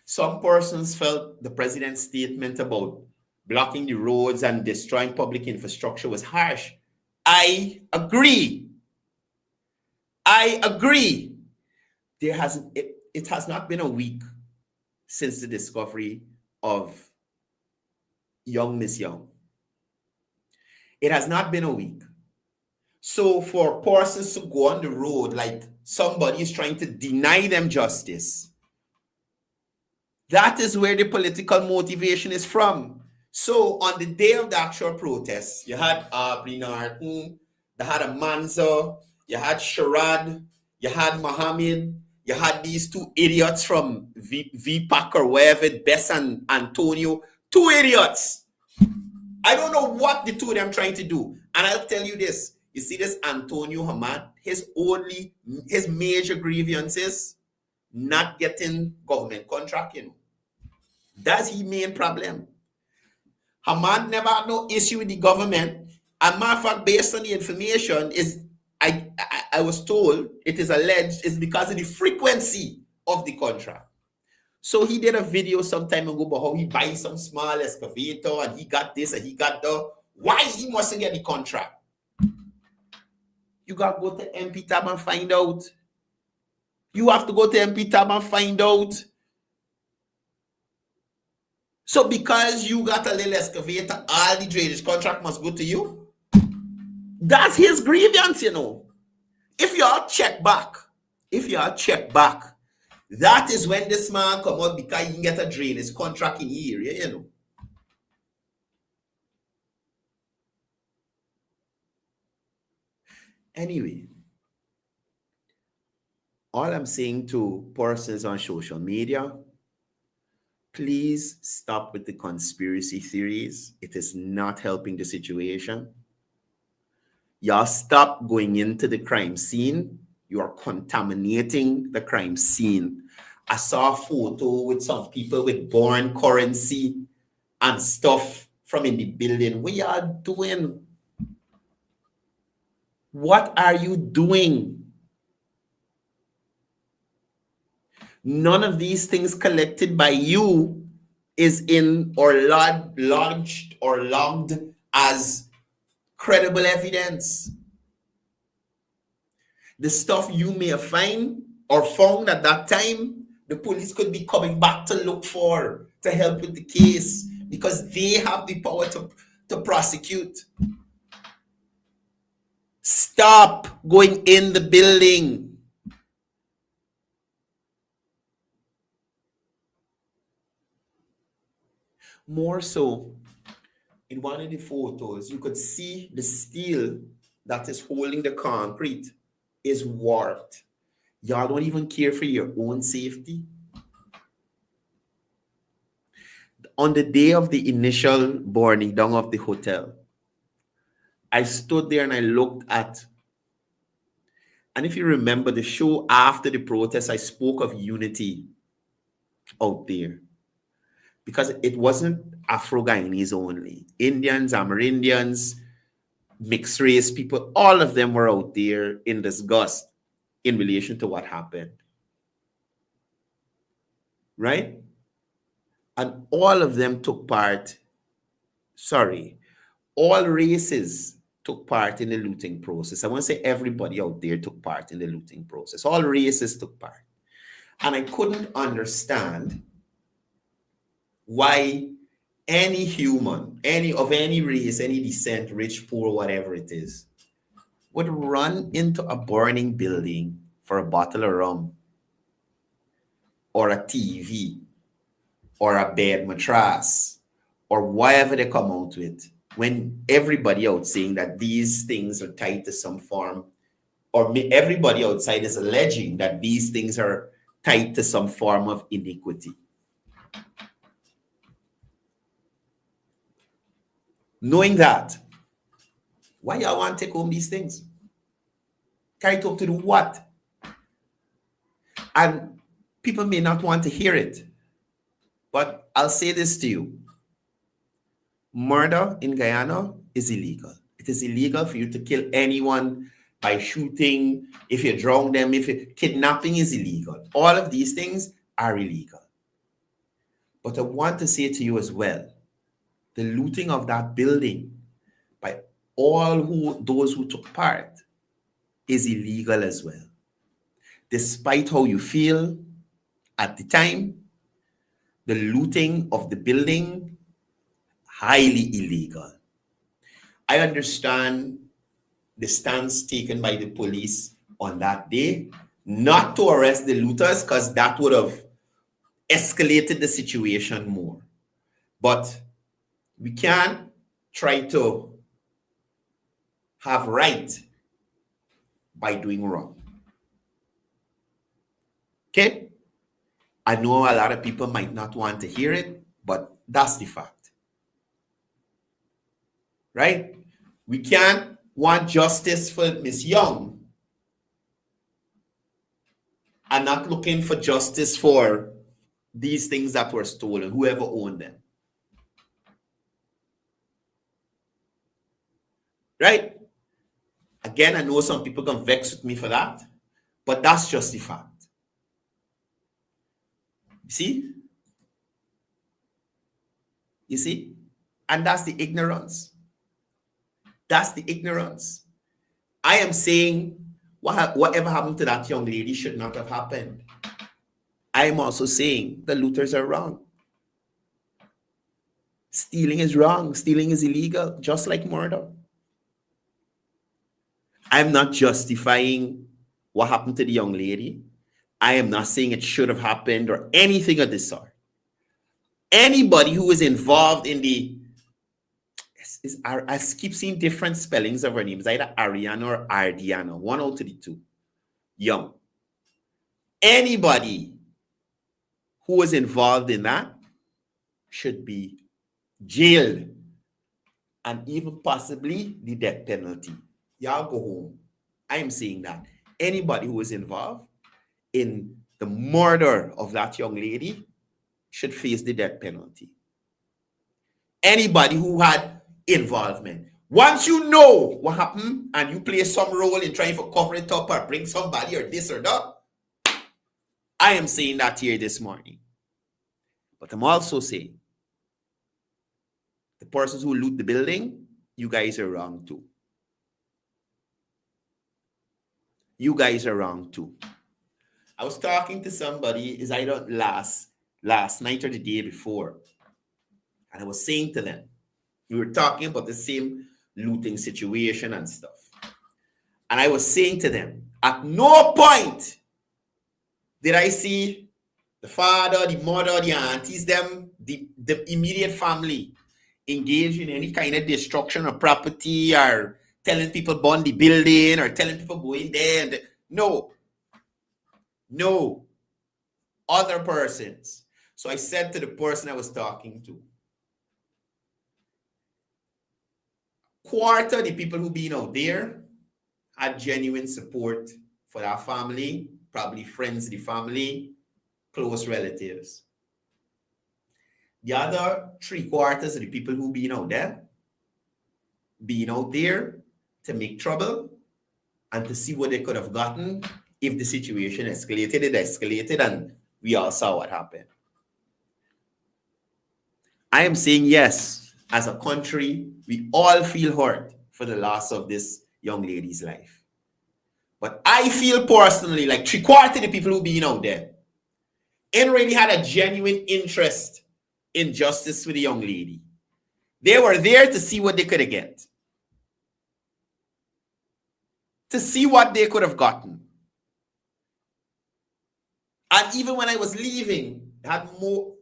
Some persons felt the president's statement about blocking the roads and destroying public infrastructure was harsh. I agree. I agree. It has not been a week since the discovery of young Miss Young. It has not been a week. So for persons to go on the road like somebody is trying to deny them justice, that is where the political motivation is from. So on the day of the actual protest, you had Aubrey Norton, you had Amanza, you had Sharad, you had Mohammed, you had these two idiots from VPAC or wherever, Bess and Antonio, two idiots. I don't know what the two of them trying to do. And I'll tell you this, you see this Antonio Hamad, his major grievance is not getting government contract, you know. That's his main problem. Hamad never had no issue with the government. And matter of fact, based on the information, I was told, it is alleged, it's because of the frequency of the contract. So he did a video some time ago about how he buys some small excavator and he got this and he got that. Why he mustn't get the contract? You got to go to MP tab and find out. You have to go to MP tab and find out. So because you got a little excavator, all the drainage contract must go to you? That's his grievance, you know. If y'all check back, that is when this man come out because he can get a drainage contract in the area, you know. Anyway, all I'm saying to persons on social media, please stop with the conspiracy theories. It is not helping the situation. Y'all stop going into the crime scene. You are contaminating the crime scene. I saw a photo with some people with born currency and stuff from in the building. What y'all doing? What are you doing? None of these things collected by you is in or lodged or logged as credible evidence. The stuff you may have found or found at that time, the police could be coming back to look for, to help with the case, because they have the power to prosecute. Stop going in the building. More so, in one of the photos, you could see the steel that is holding the concrete is warped. Y'all don't even care for your own safety. On the day of the initial burning down of the hotel, I stood there and I looked at, and if you remember the show after the protest, I spoke of unity. out there. Because it wasn't Afro-Guyanese only. Indians, Amerindians, mixed race people, all of them were out there in disgust in relation to what happened. Right? And all of them took part, all races took part in the looting process. I want to say everybody out there took part in the looting process. All races took part. And I couldn't understand why any human, any race, any descent, rich, poor, whatever it is, would run into a burning building for a bottle of rum or a TV or a bed mattress or whatever they come out with, when everybody out saying that these things are tied to some form, or everybody outside is alleging that these things are tied to some form of iniquity. Knowing that, why y'all want to take home these things? Carry it up to do what? And people may not want to hear it, but I'll say this to you. Murder in Guyana is illegal. It is illegal for you to kill anyone by shooting, if you drown them, kidnapping is illegal. All of these things are illegal. But I want to say to you as well, the looting of that building by those who took part is illegal as well. Despite how you feel at the time, the looting of the building, highly illegal. I understand the stance taken by the police on that day, not to arrest the looters, because that would have escalated the situation more. But we can't try to have right by doing wrong. Okay? I know a lot of people might not want to hear it, but that's the fact. Right? We can't want justice for Miss Young and not looking for justice for these things that were stolen, whoever owned them. Right? Again, I know some people can vex with me for that, but that's just the fact. See? You see? And that's the ignorance. That's the ignorance. I am saying whatever happened to that young lady should not have happened. I am also saying the looters are wrong. Stealing is wrong. Stealing is illegal, just like murder. I'm not justifying what happened to the young lady. I am not saying it should have happened or anything of this sort. Anybody who is involved in I keep seeing different spellings of her name. It's either Ariana or Ardiana, one out of the two. Young. Anybody who was involved in that should be jailed and even possibly the death penalty. Y'all go home. I am saying that anybody who was involved in the murder of that young lady should face the death penalty. Anybody who had involvement. Once you know what happened and you play some role in trying to cover it up or bring somebody or this or that, I am saying that here this morning. But I'm also saying the persons who loot the building, you guys are wrong too. You guys are wrong too. I was talking to somebody, is either last night or the day before, and I was saying to them, we were talking about the same looting situation and stuff. And I was saying to them, at no point did I see the father, the mother, the aunties, the immediate family engaged in any kind of destruction of property or telling people burn the building or telling people go in there. No. Other persons. So I said to the person I was talking to, quarter of the people who been out there had genuine support for our family, probably friends of the family, close relatives. The other 3/4 of the people who being out there to make trouble and to see what they could have gotten if the situation escalated. It escalated, and we all saw what happened. I am saying yes, as a country, we all feel hurt for the loss of this young lady's life. But I feel personally like 3/4 of the people who being out there ain't really had a genuine interest in justice for the young lady. They were there to see what they could get, to see what they could have gotten. And even when I was leaving, I had more,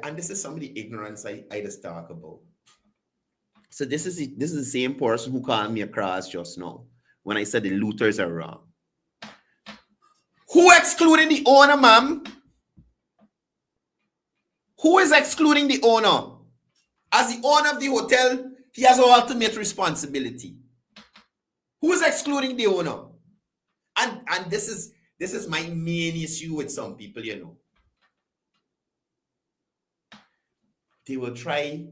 and this is some of the ignorance I just talk about. So this is the same person who called me across just now when I said the looters are wrong. Who excluding the owner, ma'am? Who is excluding the owner? As the owner of the hotel, he has ultimate responsibility. Who is excluding the owner? And this is my main issue with some people, They will try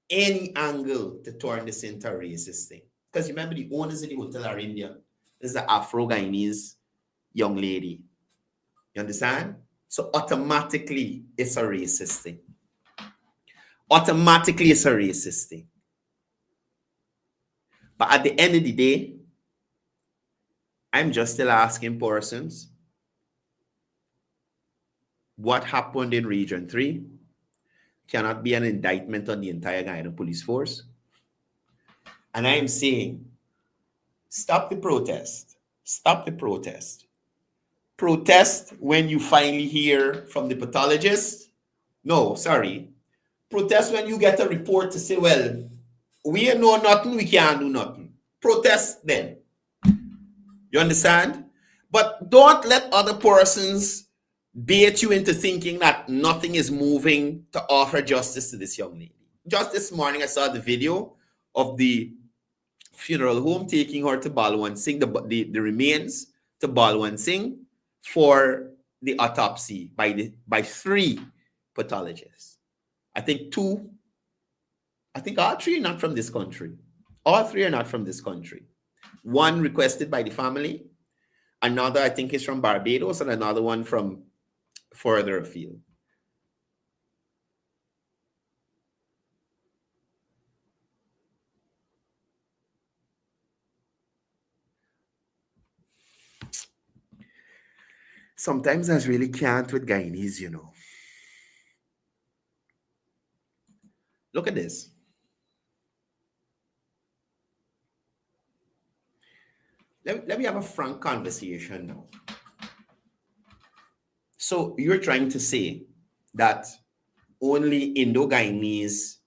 any angle to turn this into a racist thing. Because remember, the owners of the hotel are Indian. This is an Afro-Guyanese young lady. You understand? So automatically, it's a racist thing. Automatically, it's a racist thing. But at the end of the day, I'm just still asking persons, what happened in Region 3 cannot be an indictment on the entire Guyana police force. And I am saying, stop the protest. Stop the protest. Protest when you finally hear from the pathologist. No, sorry. Protest when you get a report to say, well, we know nothing, we can't do nothing. Protest then. You understand? But don't let other persons bait you into thinking that nothing is moving to offer justice to this young lady. Just this morning, I saw the video of the funeral home taking her to Balwan Singh, the remains to Balwan Singh for the autopsy by 3 pathologists. I think all 3 are not from this country. All 3 are not from this country. One requested by the family, another I think is from Barbados, and another one from further afield. Sometimes I really can't with Guyanese, Look at this. Let me have a frank conversation now. So you're trying to say that only Indo-Guyanese,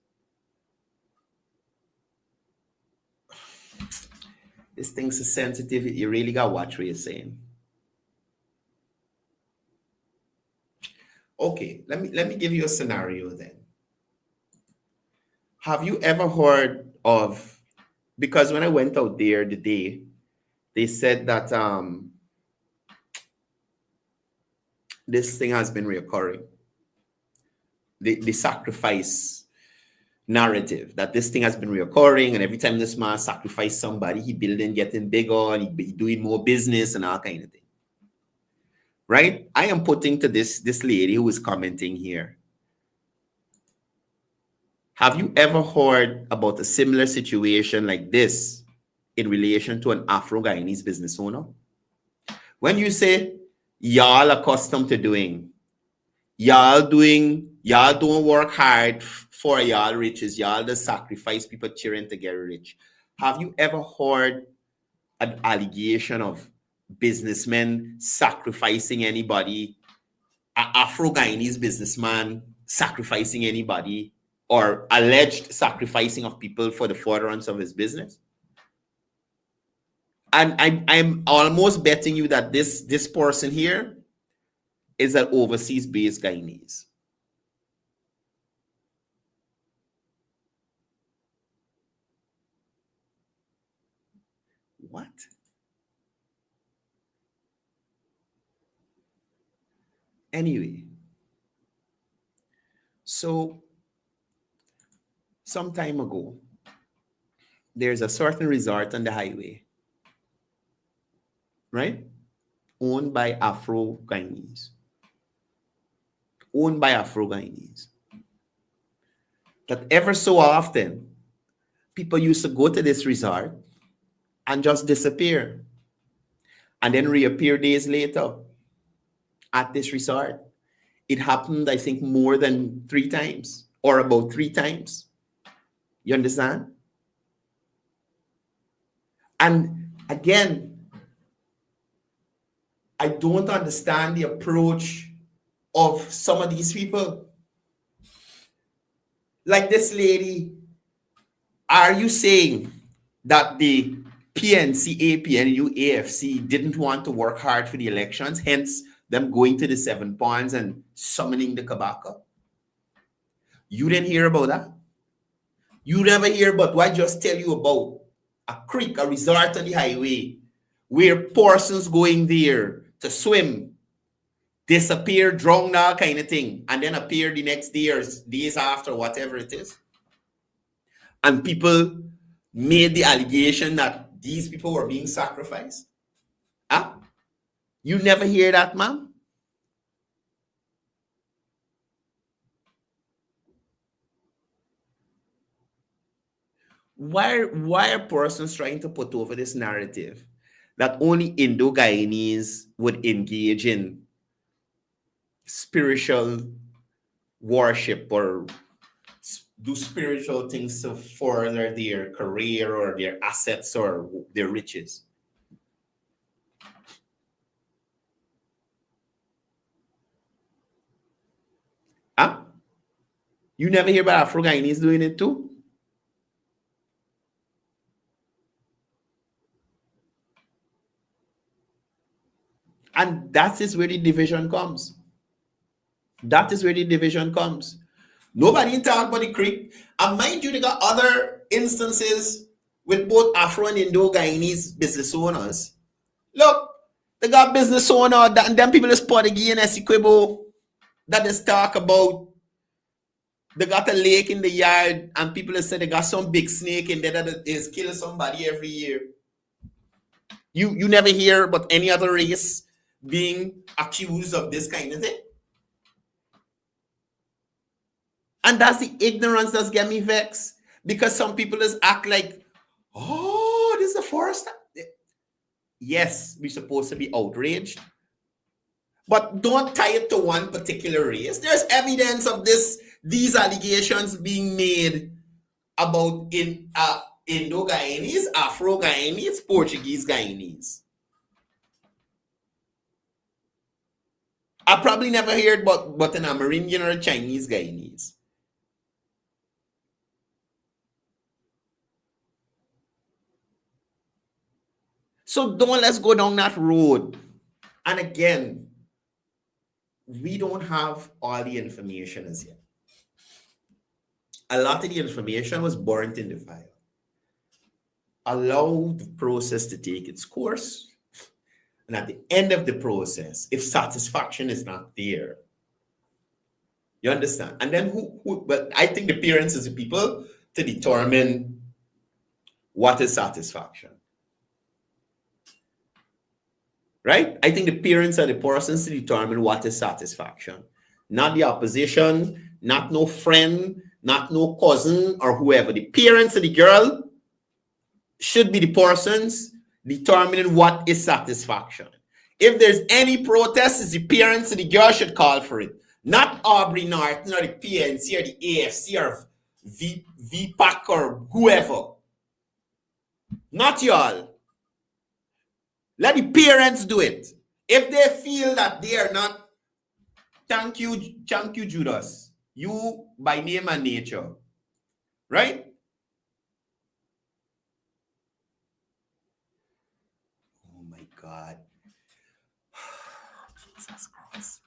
this thing's so sensitive, you really got to watch what you're saying. Okay, let me give you a scenario then. Have you ever heard of, because when I went out there the day, they said that this thing has been reoccurring. The sacrifice narrative, that this thing has been reoccurring, and every time this man sacrificed somebody, he building, getting bigger, and he doing more business and all kind of thing. Right? I am putting to this lady who is commenting here. Have you ever heard about a similar situation like this in relation to an Afro-Guyanese business owner? When you say y'all accustomed to doing, y'all don't work hard for y'all riches, y'all just sacrifice people cheering to get rich. Have you ever heard an allegation of businessmen sacrificing anybody, an Afro-Guyanese businessman sacrificing anybody, or alleged sacrificing of people for the furtherance of his business? And I'm almost betting you that this person here is an overseas-based Guyanese. What? Anyway, so some time ago, there's a certain resort on the highway, right? Owned by Afro-Guyanese. Owned by Afro-Guyanese. That ever so often, people used to go to this resort and just disappear and then reappear days later at this resort. It happened, I think, more than 3 times or about 3 times. You understand? And again, I don't understand the approach of some of these people. Like this lady, are you saying that the PNC, APNU, AFC didn't want to work hard for the elections, hence them going to the 7 Ponds and summoning the Kabaka? You didn't hear about that? You never hear about what I just tell you about a creek, a resort on the highway, where persons going there to swim, disappear, drown, all kind of thing, and then appear the next day or days after, whatever it is. And people made the allegation that these people were being sacrificed. Huh? You never hear that, ma'am? Why are persons trying to put over this narrative that only Indo-Guyanese would engage in spiritual worship or do spiritual things to further their career or their assets or their riches? Huh? You never hear about Afro-Guyanese doing it too? And that is where the division comes. That is where the division comes. Nobody talk about the creek. And mind you, they got other instances with both Afro and Indo-Guyanese business owners. Look, they got business owner and then people is Portuguese and Essequibo that is talk about they got a lake in the yard and people say they got some big snake in there that is killing somebody every year. You never hear about any other race being accused of this kind of thing. And that's the ignorance that's get me vexed. Because some people just act like, oh, this is a forest. Yes, we're supposed to be outraged. But don't tie it to one particular race. There's evidence of these allegations being made about Indo-Guyanese, Afro-Guyanese, Portuguese-Guyanese. I probably never heard about an Amerindian or a Chinese Guyanese. So let's go down that road. And again, we don't have all the information as yet. A lot of the information was burnt in the file. Allow the process to take its course. And at the end of the process, if satisfaction is not there, you understand? And then well, I think the parents is the people to determine what is satisfaction. Right? I think the parents are the persons to determine what is satisfaction. Not the opposition, not no friend, not no cousin or whoever. The parents of the girl should be the persons determining what is satisfaction. If there's any protest, it's the parents of the girl should call for it. Not Aubrey Norton or the PNC or the AFC or VPAC or whoever. Not y'all. Let the parents do it. If they feel that they are not, thank you, Judas. You by name and nature. Right? Oh my God. Jesus Christ.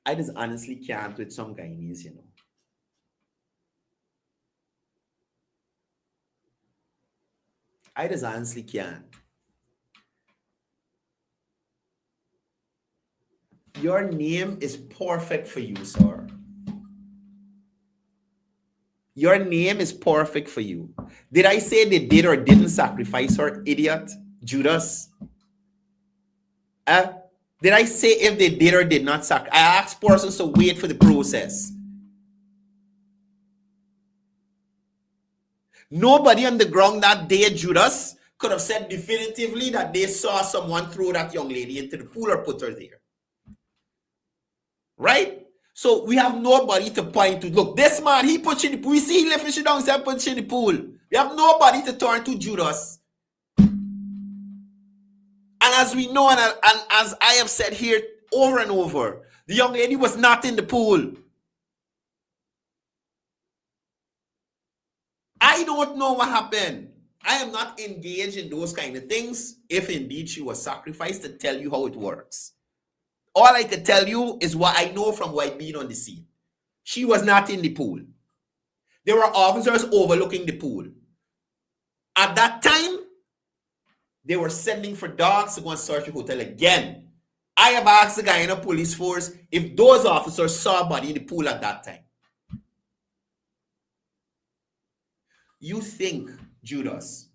I just honestly can't with some Guyanese, you know. I just honestly can't. Your name is perfect for you, sir. Your name is perfect for you. Did I say they did or didn't sacrifice her, idiot? Judas? Did I say if they did or did not sacrifice? I asked persons to wait for the process. Nobody on the ground that day, Judas, could have said definitively that they saw someone throw that young lady into the pool or put her there. Right? So we have nobody to point to. Look, this man, he put you in the pool. We see he lifted you down, he put you in the pool. We have nobody to turn to, Judas. And as we know, and as I have said here over and over, the young lady was not in the pool. I don't know what happened. I am not engaged in those kind of things, if indeed she was sacrificed, to tell you how it works. All I can tell you is what I know from what being on the scene. She was not in the pool. There were officers overlooking the pool. At that time, they were sending for dogs to go and search the hotel again. I have asked the guy in the police force if those officers saw a body in the pool at that time. You think, Judas,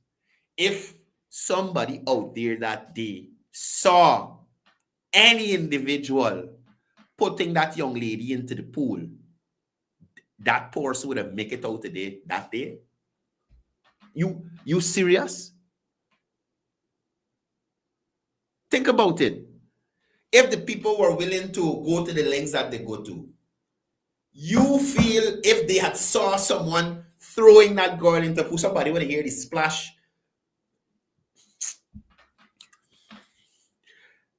if somebody out there that day saw any individual putting that young lady into the pool, that person would have make it out today, that day? You serious? Think about it. If the people were willing to go to the lengths that they go to, you feel if they had saw someone throwing that girl into the pool, somebody would hear the splash.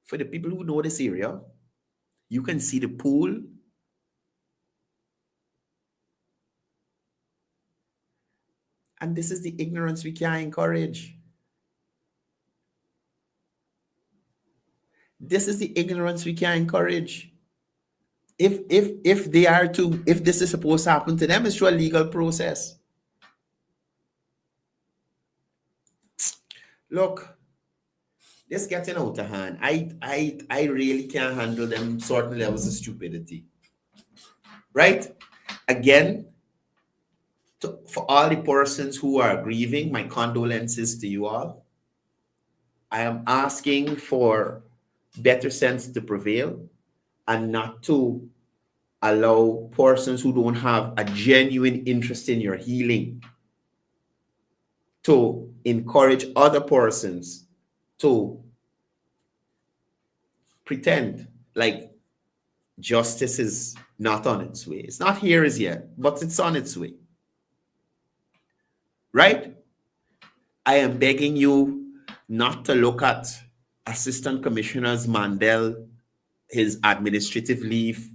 For the people who know this area, you can see the pool. And this is the ignorance we can't encourage. This is the ignorance we can't encourage. If this is supposed to happen to them, it's through a legal process. Look, this getting out of hand. I really can't handle them certain levels of stupidity. Right? Again, for all the persons who are grieving, my condolences to you all. I am asking for better sense to prevail and not to allow persons who don't have a genuine interest in your healing to encourage other persons to pretend like justice is not on its way. It's not here as yet, but it's on its way. Right? I am begging you not to look at Assistant Commissioner's Mandel, his administrative leave,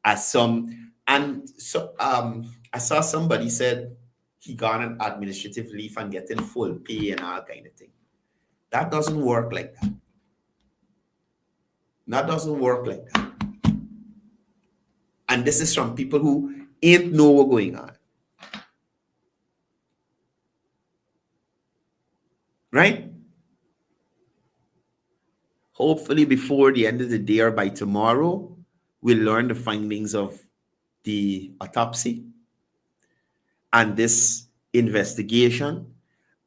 as some, and so I saw somebody said he got an administrative leave and getting full pay and all kind of thing. That doesn't work like that. That doesn't work like that. And this is from people who ain't know what's going on. Right? Hopefully before the end of the day or by tomorrow, we'll learn the findings of the autopsy and this investigation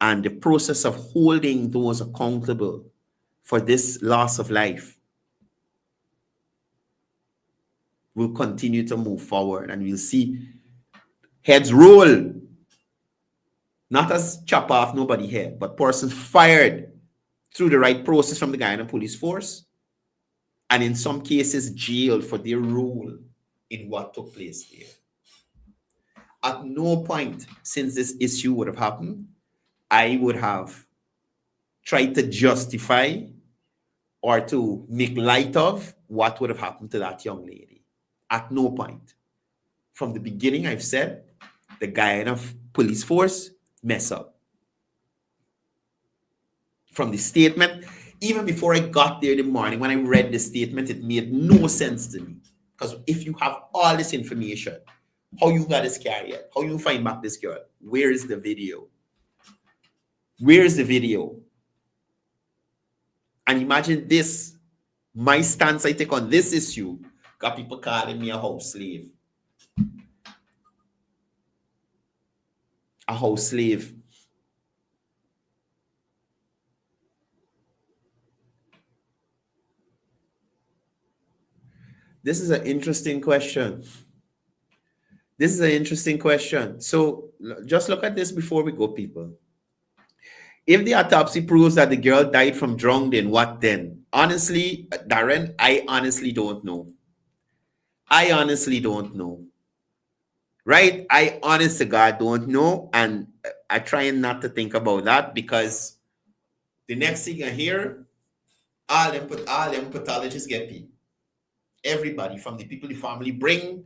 and the process of holding those accountable for this loss of life. We'll continue to move forward and we'll see heads roll. Not as chop off nobody head, but persons fired through the right process from the Guyana police force, and in some cases jailed for their role in what took place there. At no point since this issue would have happened, I would have tried to justify or to make light of what would have happened to that young lady. At no point. From the beginning, I've said the Guyana police force mess up. From the statement, even before I got there in the morning, when I read the statement, it made no sense to me. Because if you have all this information, how you got this carrier, how you find back this girl, where is the video? Where is the video? And imagine this My stance I take on this issue got people calling me a house slave. A house slave. This is an interesting question. This is an interesting question. So just look at this before we go, people. If the autopsy proves that the girl died from drowning, what then? Honestly, Darren, I honestly don't know. I honestly don't know. Right? I honest to God don't know. And I try not to think about that because the next thing I hear, all them pathologists get paid. Everybody from the people the family bring,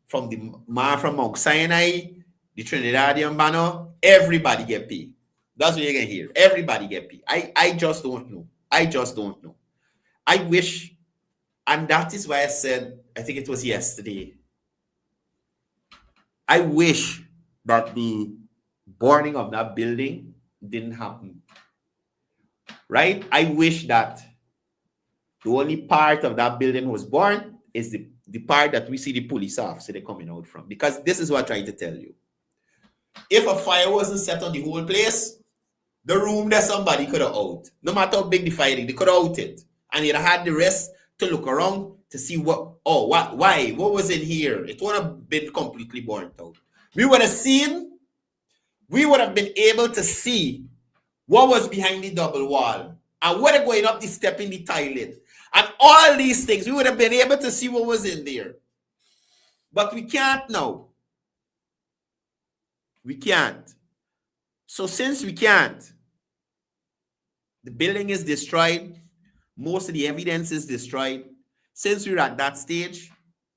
from the man from Mount Sinai, the Trinidadian banner, everybody get paid. That's what you're gonna hear. Everybody get paid. I just don't know. I just don't know. I wish, and that is why I said, I think it was yesterday, I wish that the burning of that building didn't happen. Right? I wish that the only part of that building was burned is the part that we see the police officer they're coming out from. Because this is what I'm trying to tell you. If a fire wasn't set on the whole place, the room that somebody could have out. No matter how big the fire is, they could have out it. And you'd have had the rest to look around to see what was in here. It would have been completely burnt out. We would have been able to see what was behind the double wall and what going up the step in the toilet. And all these things, we would have been able to see what was in there. But we can't now. We can't. So since we can't, the building is destroyed. Most of the evidence is destroyed. Since we're at that stage,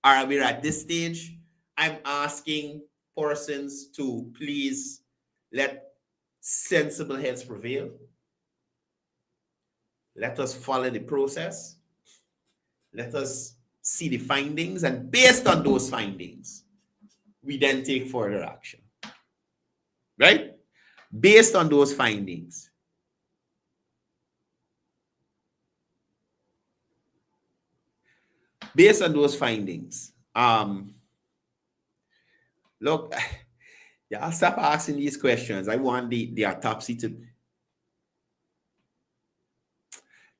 or we're at this stage, I'm asking persons to please let sensible heads prevail. Let us follow the process. Let us see the findings, and based on those findings, we then take further action. Right? Based on those findings. Based on those findings. Look, yeah, I'll stop asking these questions. I want the autopsy to...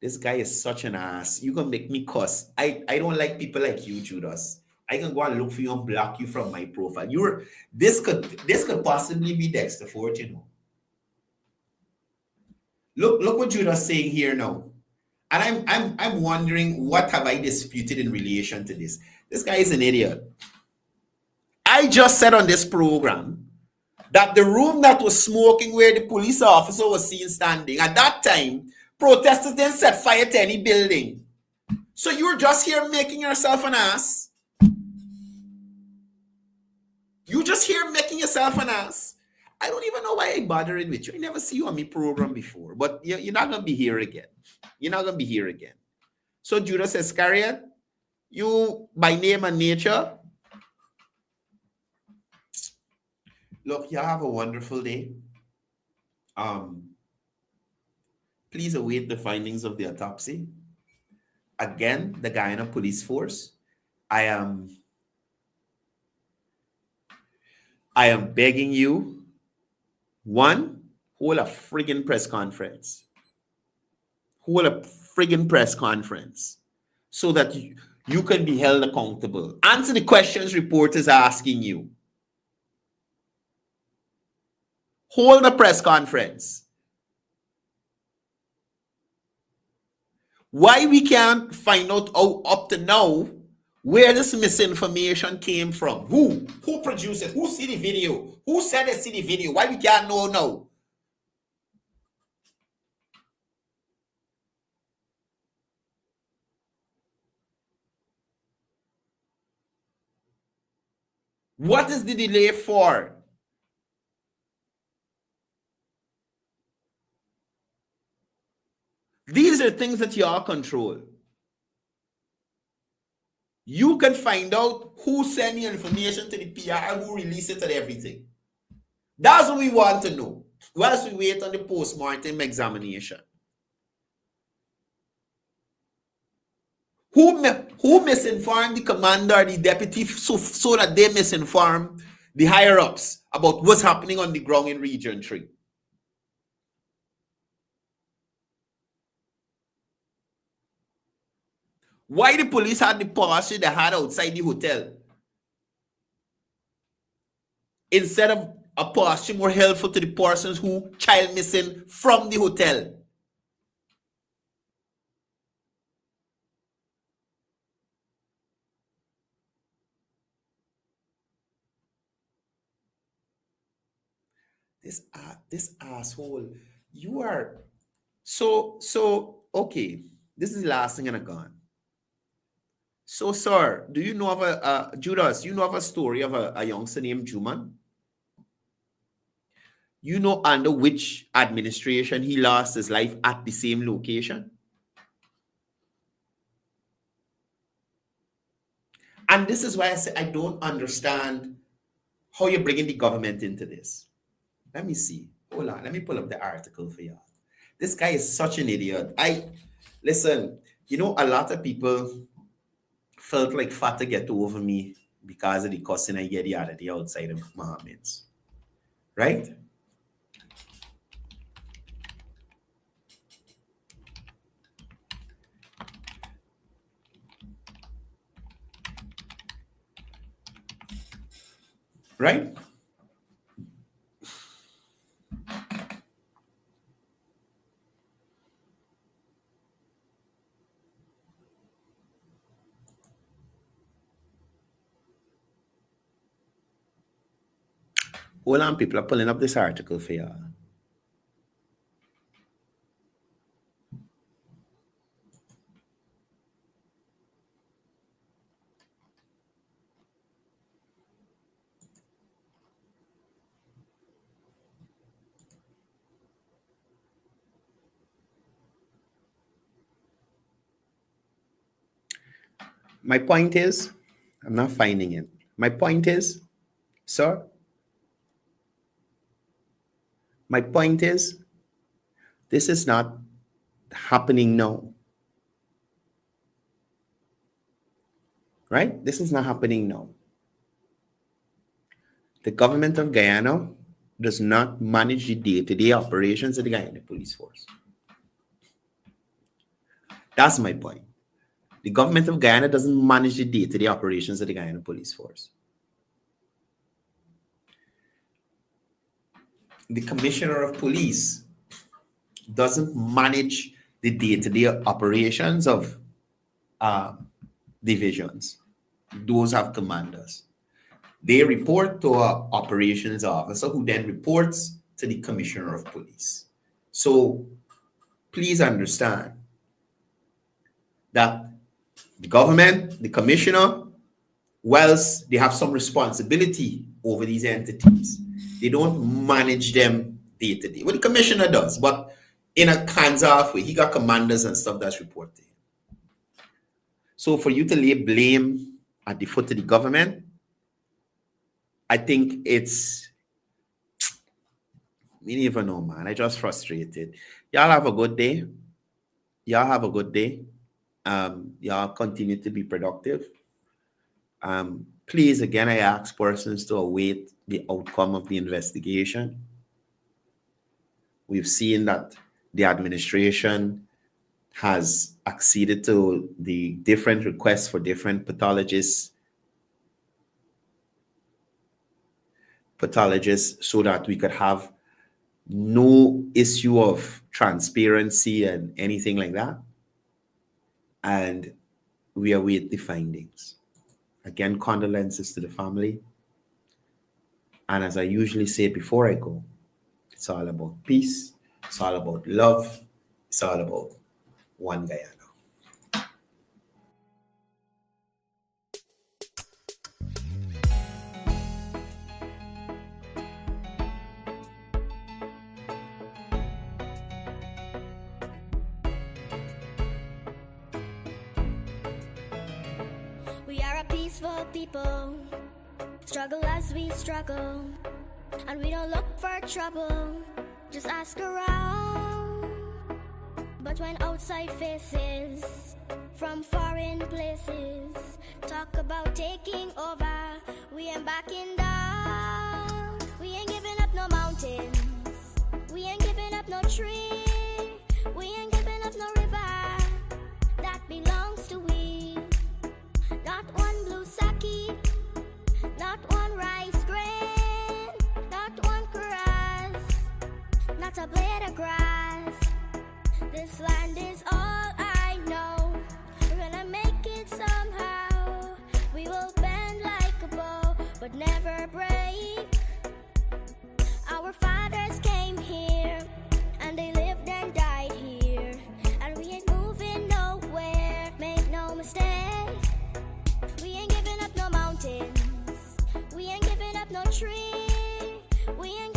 This guy is such an ass. You're going to make me cuss. I don't like people like you, Judas. I can go and look for you and block you from my profile. This could possibly be Dexter Fort, you know. Look what Judas saying here now. And I'm wondering, what have I disputed in relation to this? This guy is an idiot. I just said on this program that the room that was smoking where the police officer was seen standing, at that time, protesters didn't set fire to any building. So you're just here making yourself an ass. You just here making yourself an ass. I don't even know why I bothering with you. I never see you on my program before, but you're not going to be here again. You're not going to be here again. So Judas Iscariot, you by name and nature, look, you have a wonderful day. Please await the findings of the autopsy. Again, the Guyana Police Force, I am begging you, one, hold a friggin' press conference. Hold a friggin' press conference so that you can be held accountable. Answer the questions reporters are asking you. Hold a press conference. Why we can't find out up to now where this misinformation came from? Who produced it? Who see the video? Who said they see the video? Why we can't know now? What is the delay for? These are things that y'all control. You can find out who sent the information to the PR, who released it and everything. That's what we want to know. Whilst we wait on the post-mortem examination. Who misinformed the commander or the deputy so that they misinform the higher ups about what's happening on the ground in Region 3? Why the police had the posture they had outside the hotel instead of a posture more helpful to the persons who child missing from the hotel? This asshole, you are so okay. This is the last thing I'm gone. So, sir, do you know of a Judas? You know of a story of a youngster named Juman? You know under which administration he lost his life at the same location? And this is why I say I don't understand how you're bringing the government into this. Let me see. Hold on. Let me pull up the article for y'all. This guy is such an idiot. Listen, you know, a lot of people felt like fat to get over me because of the cussing I get the other day outside of Mohammed's. Right? Right? Hold on, people are pulling up this article for y'all. My point is, I'm not finding it. My point is, sir, my point is, this is not happening now. Right? This is not happening now. The government of Guyana does not manage the day-to-day operations of the Guyana Police Force. That's my point. The government of Guyana doesn't manage the day-to-day operations of the Guyana Police Force. The Commissioner of Police doesn't manage the day-to-day operations of divisions. Those have commanders. They report to an operations officer who then reports to the Commissioner of Police. So please understand that the government, the commissioner, whilst they have some responsibility over these entities, they don't manage them day to day. Well, the commissioner does, but in a hands-off way. He got commanders and stuff that's reported. So for you to lay blame at the foot of the government, I think it's, we don't even know, man. I just frustrated. Y'all have a good day. Y'all have a good day. Y'all continue to be productive. Please, again, I ask persons to await the outcome of the investigation. We've seen that the administration has acceded to the different requests for different pathologists so that we could have no issue of transparency and anything like that. And we await the findings. Again, condolences to the family. And as I usually say before I go, it's all about peace. It's all about love. It's all about one Guyana. For people, struggle as we struggle, and we don't look for trouble, just ask around. But But when outside faces from foreign places talk about taking over, we ain't backing down. We ain't giving up no mountains. We ain't giving up no tree. We ain't giving up no river that belongs to we. Not one blue sake, not one rice grain, not one grass, not a blade of grass. This land is all I know. We're gonna make it somehow. We will bend like a bow, but never break. Our fathers came here, and they lived and died here, and we ain't moving nowhere, make no mistake. We ain't giving up no mountains. We ain't giving up no tree. We ain't